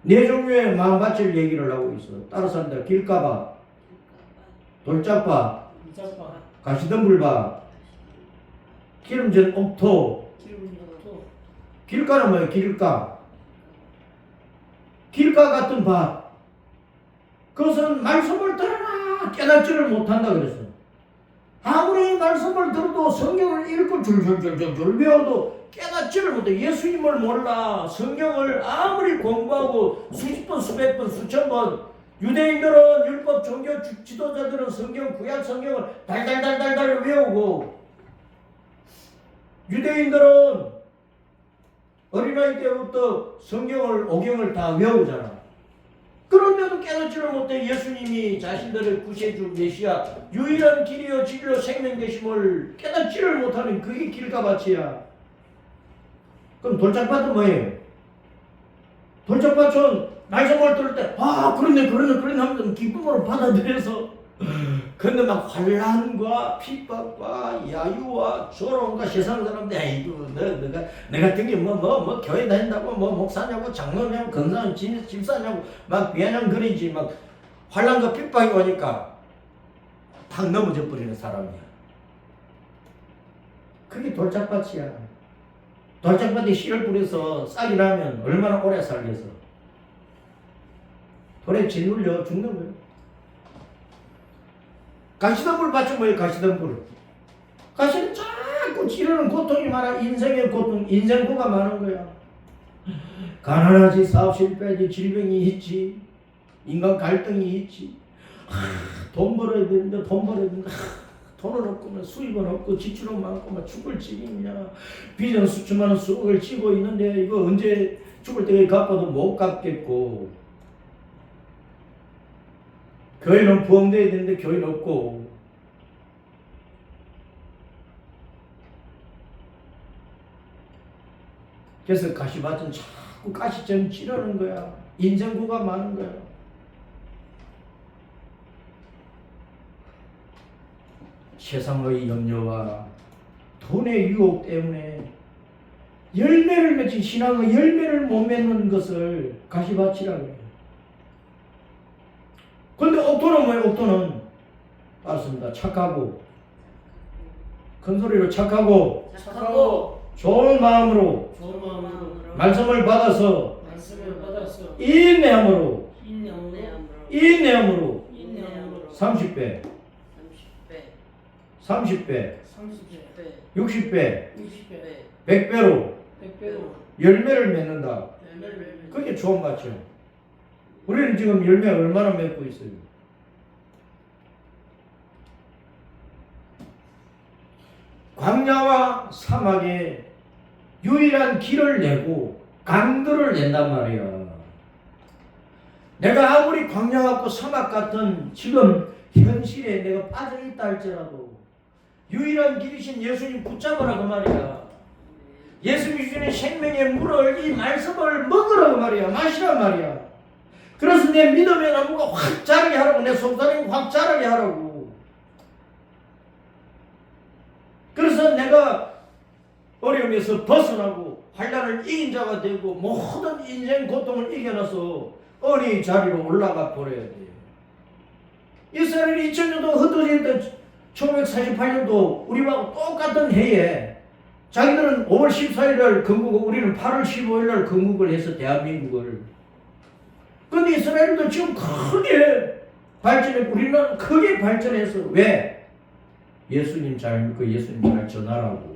네 종류의 마음밭을 얘기를 하고 있어. 따라서 합니다. 길가밭, 돌짝밭, 가시덤불밭, 기름진 옥토. 길가는 뭐예요? 길가. 길가 같은 밭. 그것은 말씀을 들으나 깨닫지를 못한다 그랬어. 아무리 말씀을 들어도 성경을 읽고 줄줄줄줄 외워도 깨닫지를 못해. 예수님을 몰라. 성경을 아무리 공부하고 수십 번, 수백 번, 수천 번. 유대인들은 율법 종교 지도자들은 성경, 구약 성경을 달달달달달 외우고 유대인들은 어린아이 때부터 성경을, 오경을 다 외우잖아. 그런데도 깨닫지를 못해. 예수님이 자신들을 구세주 메시아 유일한 길이요 진리요 생명 되심을 깨닫지를 못하는 그게 길가밭이야. 그럼 돌짝밭은 뭐예요? 돌짝밭은 말씀을 들을 때 그러네 하면서 기쁨으로 받아들여서 근데 막 환란과 핍박과 야유와 조롱과 세상 사람들 너 같은 게 교회 다닌다고 목사냐고 장로냐고 건사냐고 집사냐고 막 비아냥거리지 막 환란과 핍박이 오니까 탁 넘어져 버리는 사람이야. 그게 돌짝밭이야. 돌짝밭에 씨를 뿌려서 싹이 나면 얼마나 오래 살겠어. 돌에 짓눌려 죽는 거예요. 가시덤불 밭은 뭐예요? 가시덤불. 가시는 자꾸 자꾸 찌르는 고통이 많아. 인생의 고통, 인생고가 많은 거야. 가난하지, 사업 실패하지, 질병이 있지, 인간 갈등이 있지. 돈 벌어야 되는데 돈 벌어야 되는데 돈은 없고 수입은 없고 지출은 많고 죽을 지경이냐. 빚은 수천만 원 수억을 지고 있는데 이거 언제 죽을 때까지 갚아도 못 갚겠고, 교회는 부흥돼야 되는데 교회는 없고, 그래서 가시밭은 자꾸 가시점 찌르는 거야. 인생고가 많은 거야. 세상의 염려와 돈의 유혹 때문에 열매를 맺힌 신앙의 열매를 못 맺는 것을 가시밭이라고 해요. 그런데 옥토는 뭐예요? 옥토는 맞습니다. 착하고, 큰 소리로 착하고 좋은 마음으로 좋은 마음으로 말씀을 받아서 말씀을 받아서 인내함으로 인내함으로 30배, 30배, 30배 60배, 60배 100배로 100배로 열매를 맺는다. 열매를 그게 좋은 거죠. 우리는 지금 열매 얼마나 맺고 있어요? 광야와 사막에 유일한 길을 내고 강들을 낸단 말이야. 내가 아무리 광야 같고 사막 같은 지금 현실에 내가 빠져있다 할지라도 유일한 길이신 예수님 붙잡으라 그 말이야. 예수님이 주는 생명의 물을, 이 말씀을 먹으라 그 말이야. 마시라 말이야. 그래서 내 믿음의 나무가 확 자라게 하라고, 내 속사람이 확 자라게 하라고. 그래서 내가 어려움에서 벗어나고 환난을 이긴 자가 되고 모든 인생 고통을 이겨내서 어린이 자리로 올라가 버려야 돼. 이스라엘이 2000년도 흩어질 때 1948년도 우리와 똑같은 해에 자기들은 5월 14일을 건국하고 우리는 8월 15일날 건국을 해서 대한민국을. 근데 이스라엘도 지금 크게 발전했고 우리는 크게 발전해서 왜? 예수님 잘 믿고 예수님 잘 전하라고.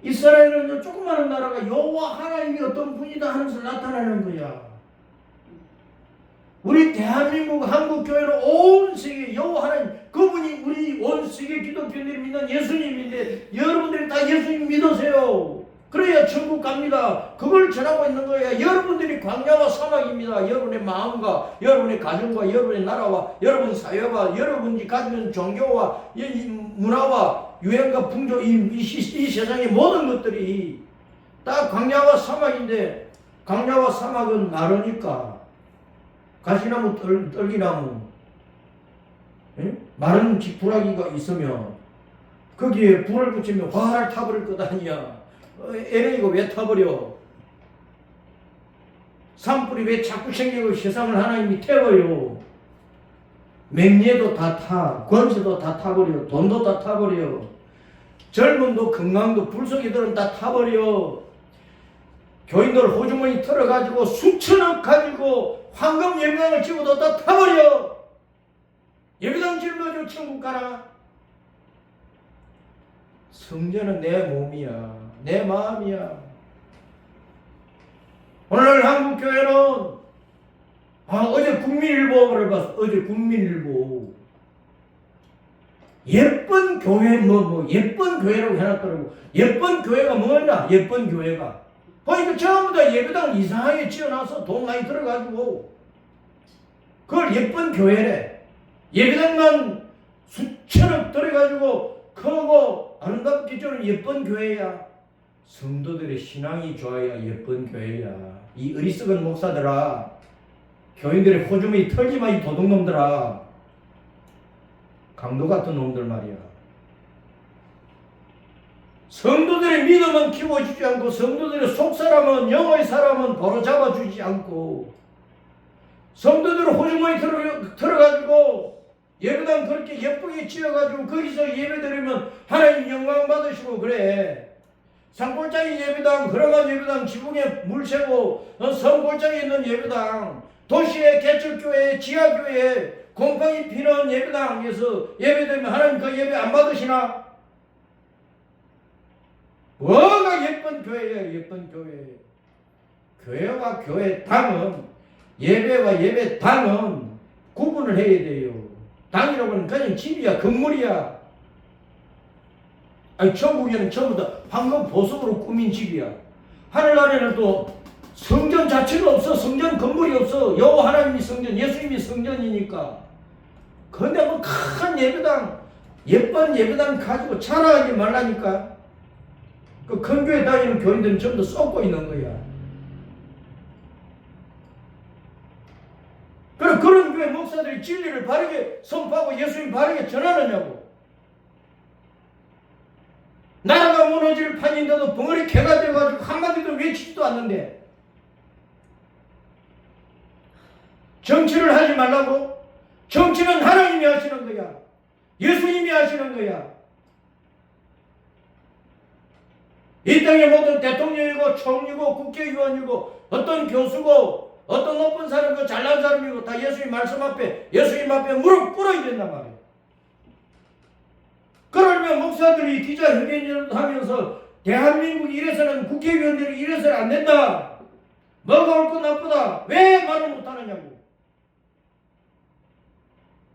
이스라엘은 조그마한 나라가 여호와 하나님이 어떤 분이다 하면서 나타나는 거야. 우리 대한민국 한국교회는 온 세계 여호와 하나님, 그분이 우리 온 세계 기독교인들이 믿는 예수님인데 여러분들이 다 예수님 믿으세요. 그래야 천국 갑니다. 그걸 전하고 있는 거예요. 여러분들이 광야와 사막입니다. 여러분의 마음과 여러분의 가정과 여러분의 나라와 여러분 사회와 여러분이 가지는 종교와 문화와 유행과 풍조, 이 세상의 모든 것들이 다 광야와 사막인데, 광야와 사막은 마르니까 가시나무, 떨기나무, 마른 지푸라기가 있으면 거기에 불을 붙이면 활 타버릴 것 아니야. LA가 왜 타버려? 산불이 왜 자꾸 생기고 세상을 하나님이 태워요? 맹예도 다 타, 권세도 다 타버려, 돈도 다 타버려, 젊음도 건강도 불속이들은 다 타버려. 교인들 호주머니 털어가지고 수천억 가지고 황금 영광을 집어도 다 타버려. 예배당 짊어지고 천국 가나? 성전은 내 몸이야, 내 마음이야. 오늘 한국교회는 어제 국민일보를 봤어. 어제 국민일보 예쁜 교회 예쁜 교회라고 해놨더라고. 예쁜 교회가 뭐냐? 예쁜 교회가 보니까 전부 다 예배당 이상하게 지어놔서 돈 많이 들어가지고 그걸 예쁜 교회래. 예배당만 수천억 들어가지고 크고 아름답게 지어놓은 예쁜 교회야. 성도들의 신앙이 좋아야 예쁜 교회야. 이 어리석은 목사들아, 교인들의 호주머니 털지마, 이 도둑놈들아, 강도 같은 놈들 말이야. 성도들의 믿음은 키워주지 않고 성도들의 속사람은, 영의 사람은 바로잡아주지 않고 성도들은 호주머니 들어가지고 예배당 그렇게 예쁘게 지어가지고 거기서 예배드리면 하나님 영광 받으시고 그래. 산골짜기 예배당, 허름한 예배당, 지붕에 물 새고 성골짜기에 있는 예배당, 도시의 개척교회, 지하교회, 곰팡이 피는 예배당에서 예배드리면 하나님 그 예배 안 받으시나? 뭐가 예쁜 교회예요, 예쁜 교회. 교회와 교회당은, 예배와 예배당은 구분을 해야 돼요. 당이라고 하는 그냥 집이야, 건물이야. 아니, 천국에는 전부 다 황금 보석으로 꾸민 집이야. 하늘나라에는 또 성전 자체가 없어. 성전 건물이 없어. 여호와 하나님이 성전, 예수님이 성전이니까. 근데 뭐 큰 예배당, 예쁜 예배당 가지고 자랑하지 말라니까. 그 큰 교회 다니는 교인들은 전부 다 썩고 있는 거야. 그런 교회 목사들이 진리를 바르게 선포하고 예수님 바르게 전하느냐고. 나라가 무너질 판인데도 벙어리 개가 되어가지고 한마디도 외치지도 않는데 정치를 하지 말라고? 정치는 하나님이 하시는 거야. 예수님이 하시는 거야. 이 땅의 모든 대통령이고 총리고 국회의원이고 어떤 교수고 어떤 높은 사람이고 잘난 사람이고 다 예수님 말씀 앞에, 예수님 앞에 무릎 꿇어야 된단 말이에요. 그러면 목사들이 기자회견을 하면서 대한민국 이래서는 국회의원들이 이래서는 안 된다. 뭐가 옳고 나쁘다. 왜 말을 못하느냐고.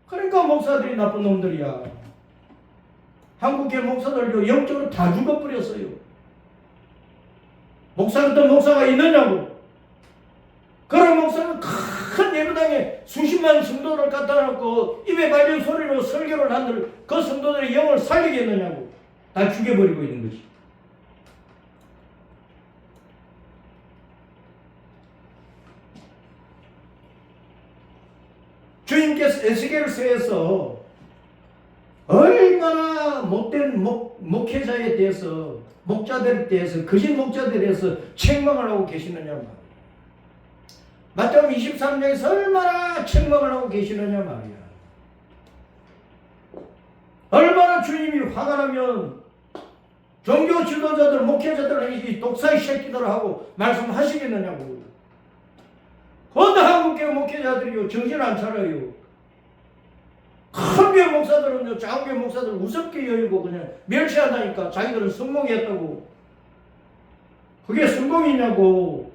그러니까 목사들이 나쁜 놈들이야. 한국의 목사들도 영적으로 다 죽어버렸어요. 목사 같은 목사가 있느냐고. 그런 목사는 큰 예배당에 수십만 성도를 갖다 놓고 입에 발린 소리로 설교를 한들 그 성도들의 영을 살리겠느냐고. 다 죽여버리고 있는 것이. 주님께서 에스겔서에서 얼마나 못된 목회자에 대해서, 목자들에 대해서, 거짓 목자들에 대해서 책망을 하고 계시느냐 말이야. 마태복음 23장에서 얼마나 책망을 하고 계시느냐 말이야. 얼마나 주님이 화가 나면 종교 지도자들, 목회자들 독사의 새끼들 하고 말씀하시겠느냐고. 어느 한국교회 목회자들이요 정신 안 차려요. 큰 교회 목사들은요, 작은 교회 목사들 우습게 여기고 그냥 멸시한다니까. 자기들은 성공했다고. 그게 성공이냐고.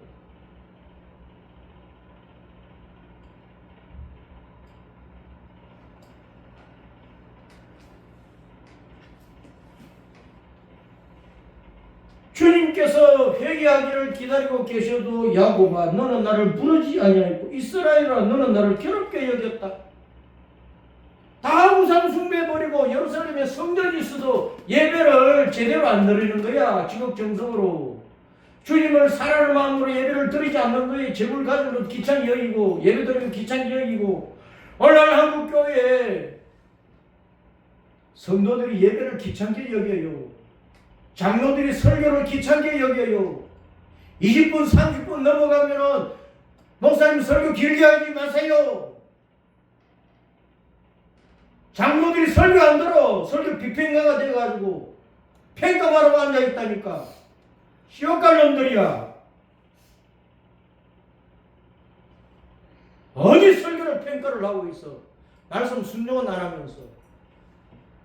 주님께서 회개하기를 기다리고 계셔도 야곱아 너는 나를 부르지 아니하였고 이스라엘아 너는 나를 괴롭게 여겼다. 다 우상 숭배해버리고 예루살렘에 성전이 있어도 예배를 제대로 안 드리는 거야. 지극정성으로 주님을 사랑하는 마음으로 예배를 드리지 않는 거예요. 제물 가지고는 귀찮게 여기고 예배 드리면 귀찮게 여기고. 오늘날 한국교회에 성도들이 예배를 귀찮게 여겨요. 장로들이 설교를 귀찮게 여겨요. 20분 30분 넘어가면은 목사님 설교 길게 하지 마세요. 장로들이 설교 안 들어. 설교 비평가가 돼가지고 평가하러 앉아있다니까. 시옷갈 놈들이야. 어디 설교를 평가를 하고 있어. 말씀 순종은 안 하면서.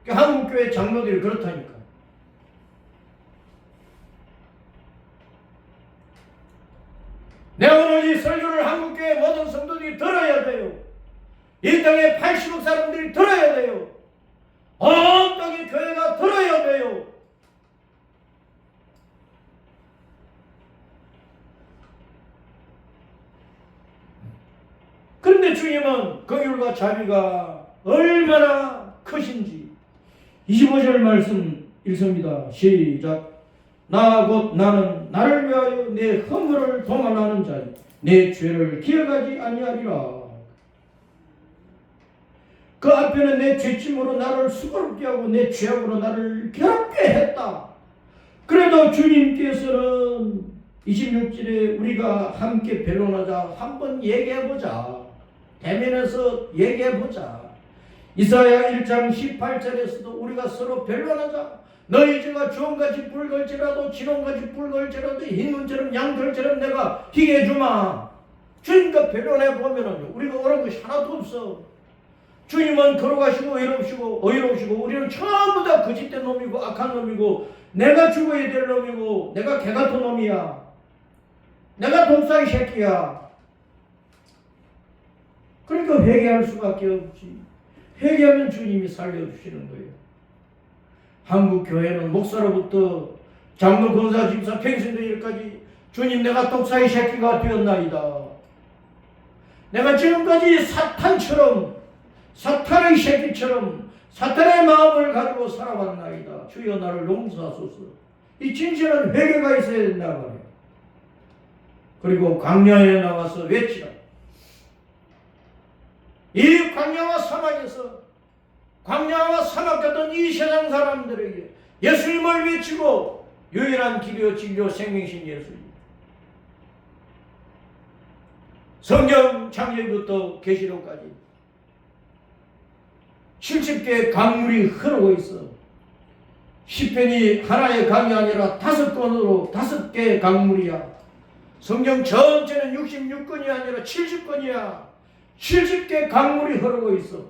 한국교회 장로들이 그렇다니까. 내가 오늘 이 설교를 한국교회 모든 성도들이 들어야 돼요. 이 땅에 80억 사람들이 들어야 돼요. 온 땅의 교회가 들어야 돼요. 그런데 주님은 긍휼과 자비가 얼마나 크신지 25절 말씀 읽습니다. 시작. 나 곧 나는 나를 위하여 내 허물을 도말하는 자니 내 죄를 기억하지 아니하리라. 그 앞에는 내 죄짐으로 나를 수고롭게 하고 내 죄악으로 나를 괴롭게 했다. 그래도 주님께서는 26절에 우리가 함께 변론하자. 한번 얘기해보자. 대면에서 얘기해보자. 이사야 1장 18절에서도 우리가 서로 변론하자. 너희 죄가 주홍같이 붉을지라도 진홍같이 붉을지라도 흰 눈처럼 양털처럼 내가 희게 해주마. 주님과 변론해 보면은 우리가 옳은 것이 하나도 없어. 주님은 걸어가시고 의롭시고 우리는 전부 다 거짓된 놈이고 악한 놈이고 내가 죽어야 될 놈이고 내가 개같은 놈이야. 내가 독사의 새끼야. 그러니까 회개할 수밖에 없지. 회개하면 주님이 살려주시는 거예요. 한국 교회는 목사로부터 장로, 권사, 집사, 평신도일까지 주님 내가 독사의 새끼가 되었나이다. 내가 지금까지 사탄처럼 사탄의 새끼처럼 사탄의 마음을 가지고 살아왔나이다. 주여 나를 용서하소서. 이 진실한 회개가 있어야 된다 말이야. 그리고 광야에 나와서 외치라. 이 광야와 사막에서 광야와 사막 같은 이 세상 사람들에게 예수님을 외치고 유일한 길이요 진리요 생명이신 예수님. 성경 창세기부터 계시록까지 70개의 강물이 흐르고 있어. 시편이 하나의 강이 아니라 5권으로 5개의 강물이야. 성경 전체는 66권이 아니라 70권이야. 70개 강물이 흐르고 있어.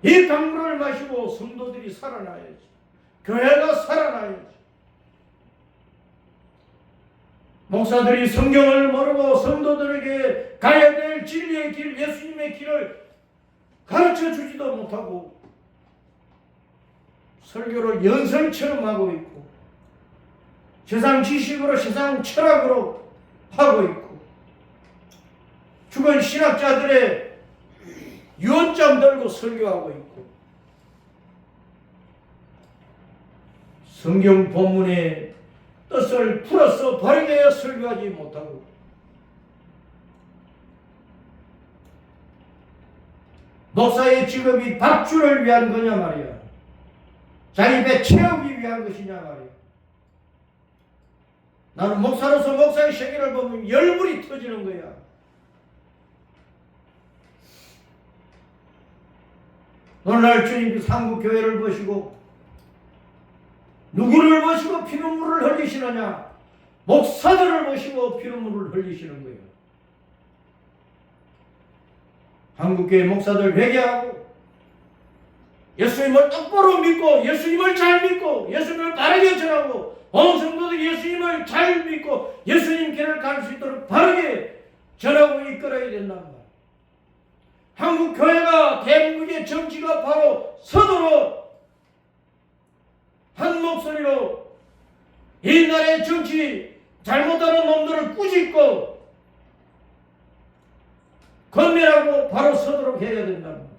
이 강물을 마시고 성도들이 살아나야지. 교회가 살아나야지. 목사들이 성경을 모르고 성도들에게 가야 될 진리의 길, 예수님의 길을 가르쳐 주지도 못하고 설교를 연설처럼 하고 있고 세상 지식으로 세상 철학으로 하고 있고 죽은 신학자들의 유언장 들고 설교하고 있고 성경 본문의 뜻을 풀어서 바르게 설교하지 못하고 목사의 직업이 밥줄을 위한 거냐 말이야. 자기 배 채우기 위한 것이냐 말이야. 나는 목사로서 목사의 세계를 보면 열불이 터지는 거야. 오늘날 주님께서 한국 교회를 보시고 누구를 보시고 피눈물을 흘리시느냐? 목사들을 보시고 피눈물을 흘리시는 거예요. 한국교회 목사들 회개하고 예수님을 똑바로 믿고 예수님을 잘 믿고 예수님을 바르게 전하고 온 성도들 예수님을 잘 믿고 예수님 길을 갈 수 있도록 바르게 전하고 이끌어야 된단 말이에요. 한국 교회가 대한민국의 정치가 바로 서도로 한 목소리로 이 나라의 정치 잘못하는 놈들을 꾸짖고 건멸하고 바로 서도록 해야 된다는 거예요.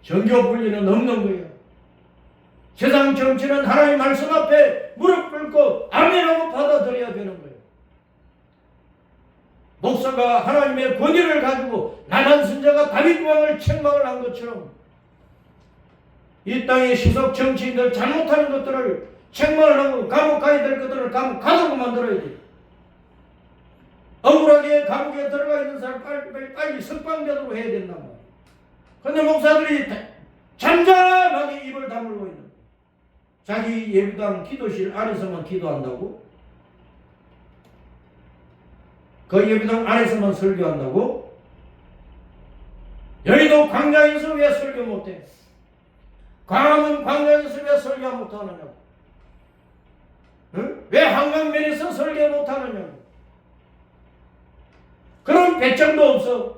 정교 분리는 없는 거예요. 세상 정치는 하나님의 말씀 앞에 무릎 꿇고 아멘하고 받아들여야 되는 거예요. 목사가 하나님의 권위를 가지고 나단 선자가 다윗 왕을 책망을 한 것처럼 이 땅의 시속 정치인들 잘못하는 것들을 책망을 하고 감옥 가야 될 것들을 감옥 가도록 만들어야 돼. 억울하게 감옥에 들어가 있는 사람 빨리 석방되도록 해야 된단 말이야. 그런데 목사들이 잠잠하게 입을 다물고 있는 거야. 자기 예배당 기도실 안에서만 기도한다고? 그 예배당 안에서만 설교한다고? 여의도 광장에서 왜 설교 못해? 광화문 광장에서 왜 설교 못하느냐고? 응? 왜 한강변에서 설교 못하느냐고? 그런 배짱도 없어.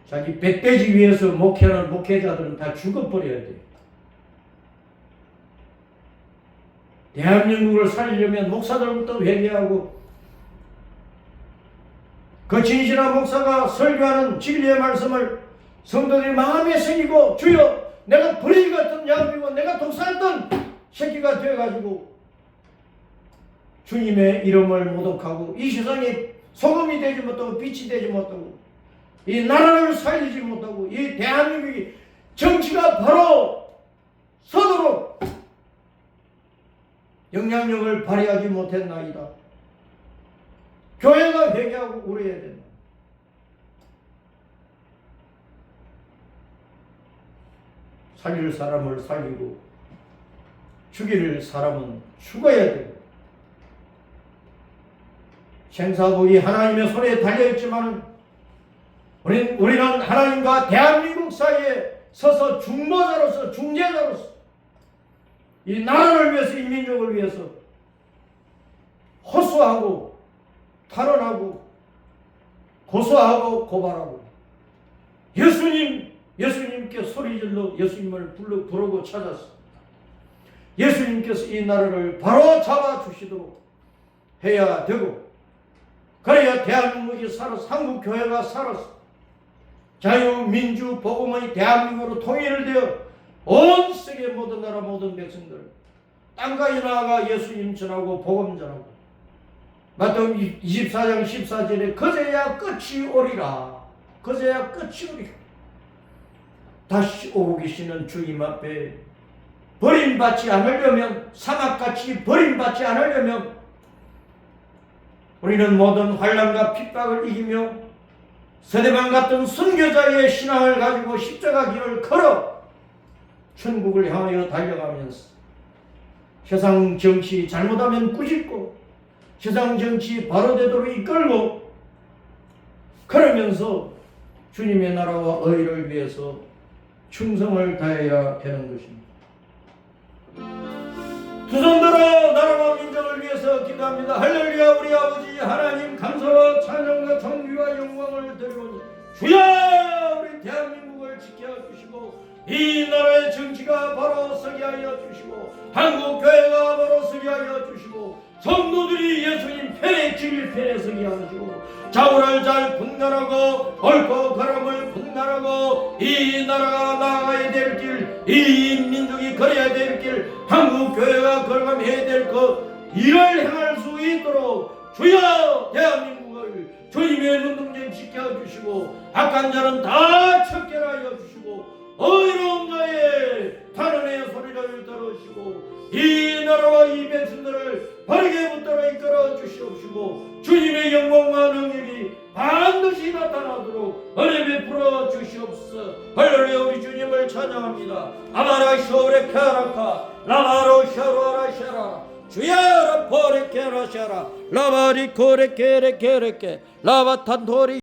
자기 배떼지 위해서 목회하는 목회자들은 다 죽어버려야 돼. 대한민국을 살리려면 목사들부터 회개하고 그 진실한 목사가 설교하는 진리의 말씀을 성도들이 마음에 새기고 주여 내가 버리 같은 야곱이고 내가 독사했던 새끼가 되어가지고 주님의 이름을 모독하고 이 세상에 소금이 되지 못하고 빛이 되지 못하고 이 나라를 살리지 못하고 이 대한민국이 정치가 바로 서도록 영향력을 발휘하지 못했나이다. 교회가 회개하고 울어야 된다. 살릴 사람을 살리고 죽일 사람은 죽어야 되고, 생사복이 하나님의 손에 달려있지만 우리는 하나님과 대한민국 사이에 서서 중보자로서, 중재자로서 이 나라를 위해서, 이 민족을 위해서 호소하고 탄원하고 고소하고 고발하고, 예수님께 소리질러 예수님을 부르고 찾았습니다. 예수님께서 이 나라를 바로 잡아주시도록 해야 되고, 그래야 대한민국이 살아서, 한국교회가 살아서 자유민주 복음의 대한민국으로 통일을 되어 온 세계 모든 나라 모든 백성들 땅까지 나아가 예수님 전하고 복음 전하고, 마태복음 24장 14절에 그제야 끝이 오리라, 그제야 끝이 오리라. 다시 오고 계시는 주님 앞에 버림받지 않으려면, 사막같이 버림받지 않으려면 우리는 모든 환난과 핍박을 이기며 스데반 같은 선교자의 신앙을 가지고 십자가 길을 걸어 천국을 향하여 달려가면서 세상 정치 잘못하면 꾸짖고, 세상 정치 바로 되도록 이끌고, 그러면서 주님의 나라와 의를 위해서 충성을 다해야 되는 것입니다. 두 손 들어 나라와 민족을 위해서 기도합니다. 할렐루야. 우리 아버지 하나님, 감사와 찬양과 존귀와 영광을 드리오니, 주여 우리 대한민국을 지켜주시고 이 나라의 정치가 바로 서게 하여 주시고, 한국교회가 바로 서게 하여 주시고, 성도들이 예수님 편에, 주님 편에 서게 하시고, 좌우를 잘 분간하고 옳고 그름을 분간하고 이 나라가 나아가야 될 길, 이 민족이 걸어야 될 길, 한국교회가 걸어가야 될 것, 이를 행할 수 있도록 주여 대한민국을 주님의 눈동자 지켜주시고, 악한 자는 다 척결하여 주시고, 의로운 자의 탄원의 소리를 들으시고, 이 나라와 이 백성들을 바르게 붙들어 이끌어 주시옵시고, 주님의 영광과 능력이 반드시 나타나도록 은혜 베풀어 주시옵소서. 할렐루야. 우리 주님을 찬양합니다. 아마라 쇼레 카라카 라마로 샤로라 샤라 주여 라포레 케라샤라 라바리 코레 케레 케레케 라바탄토리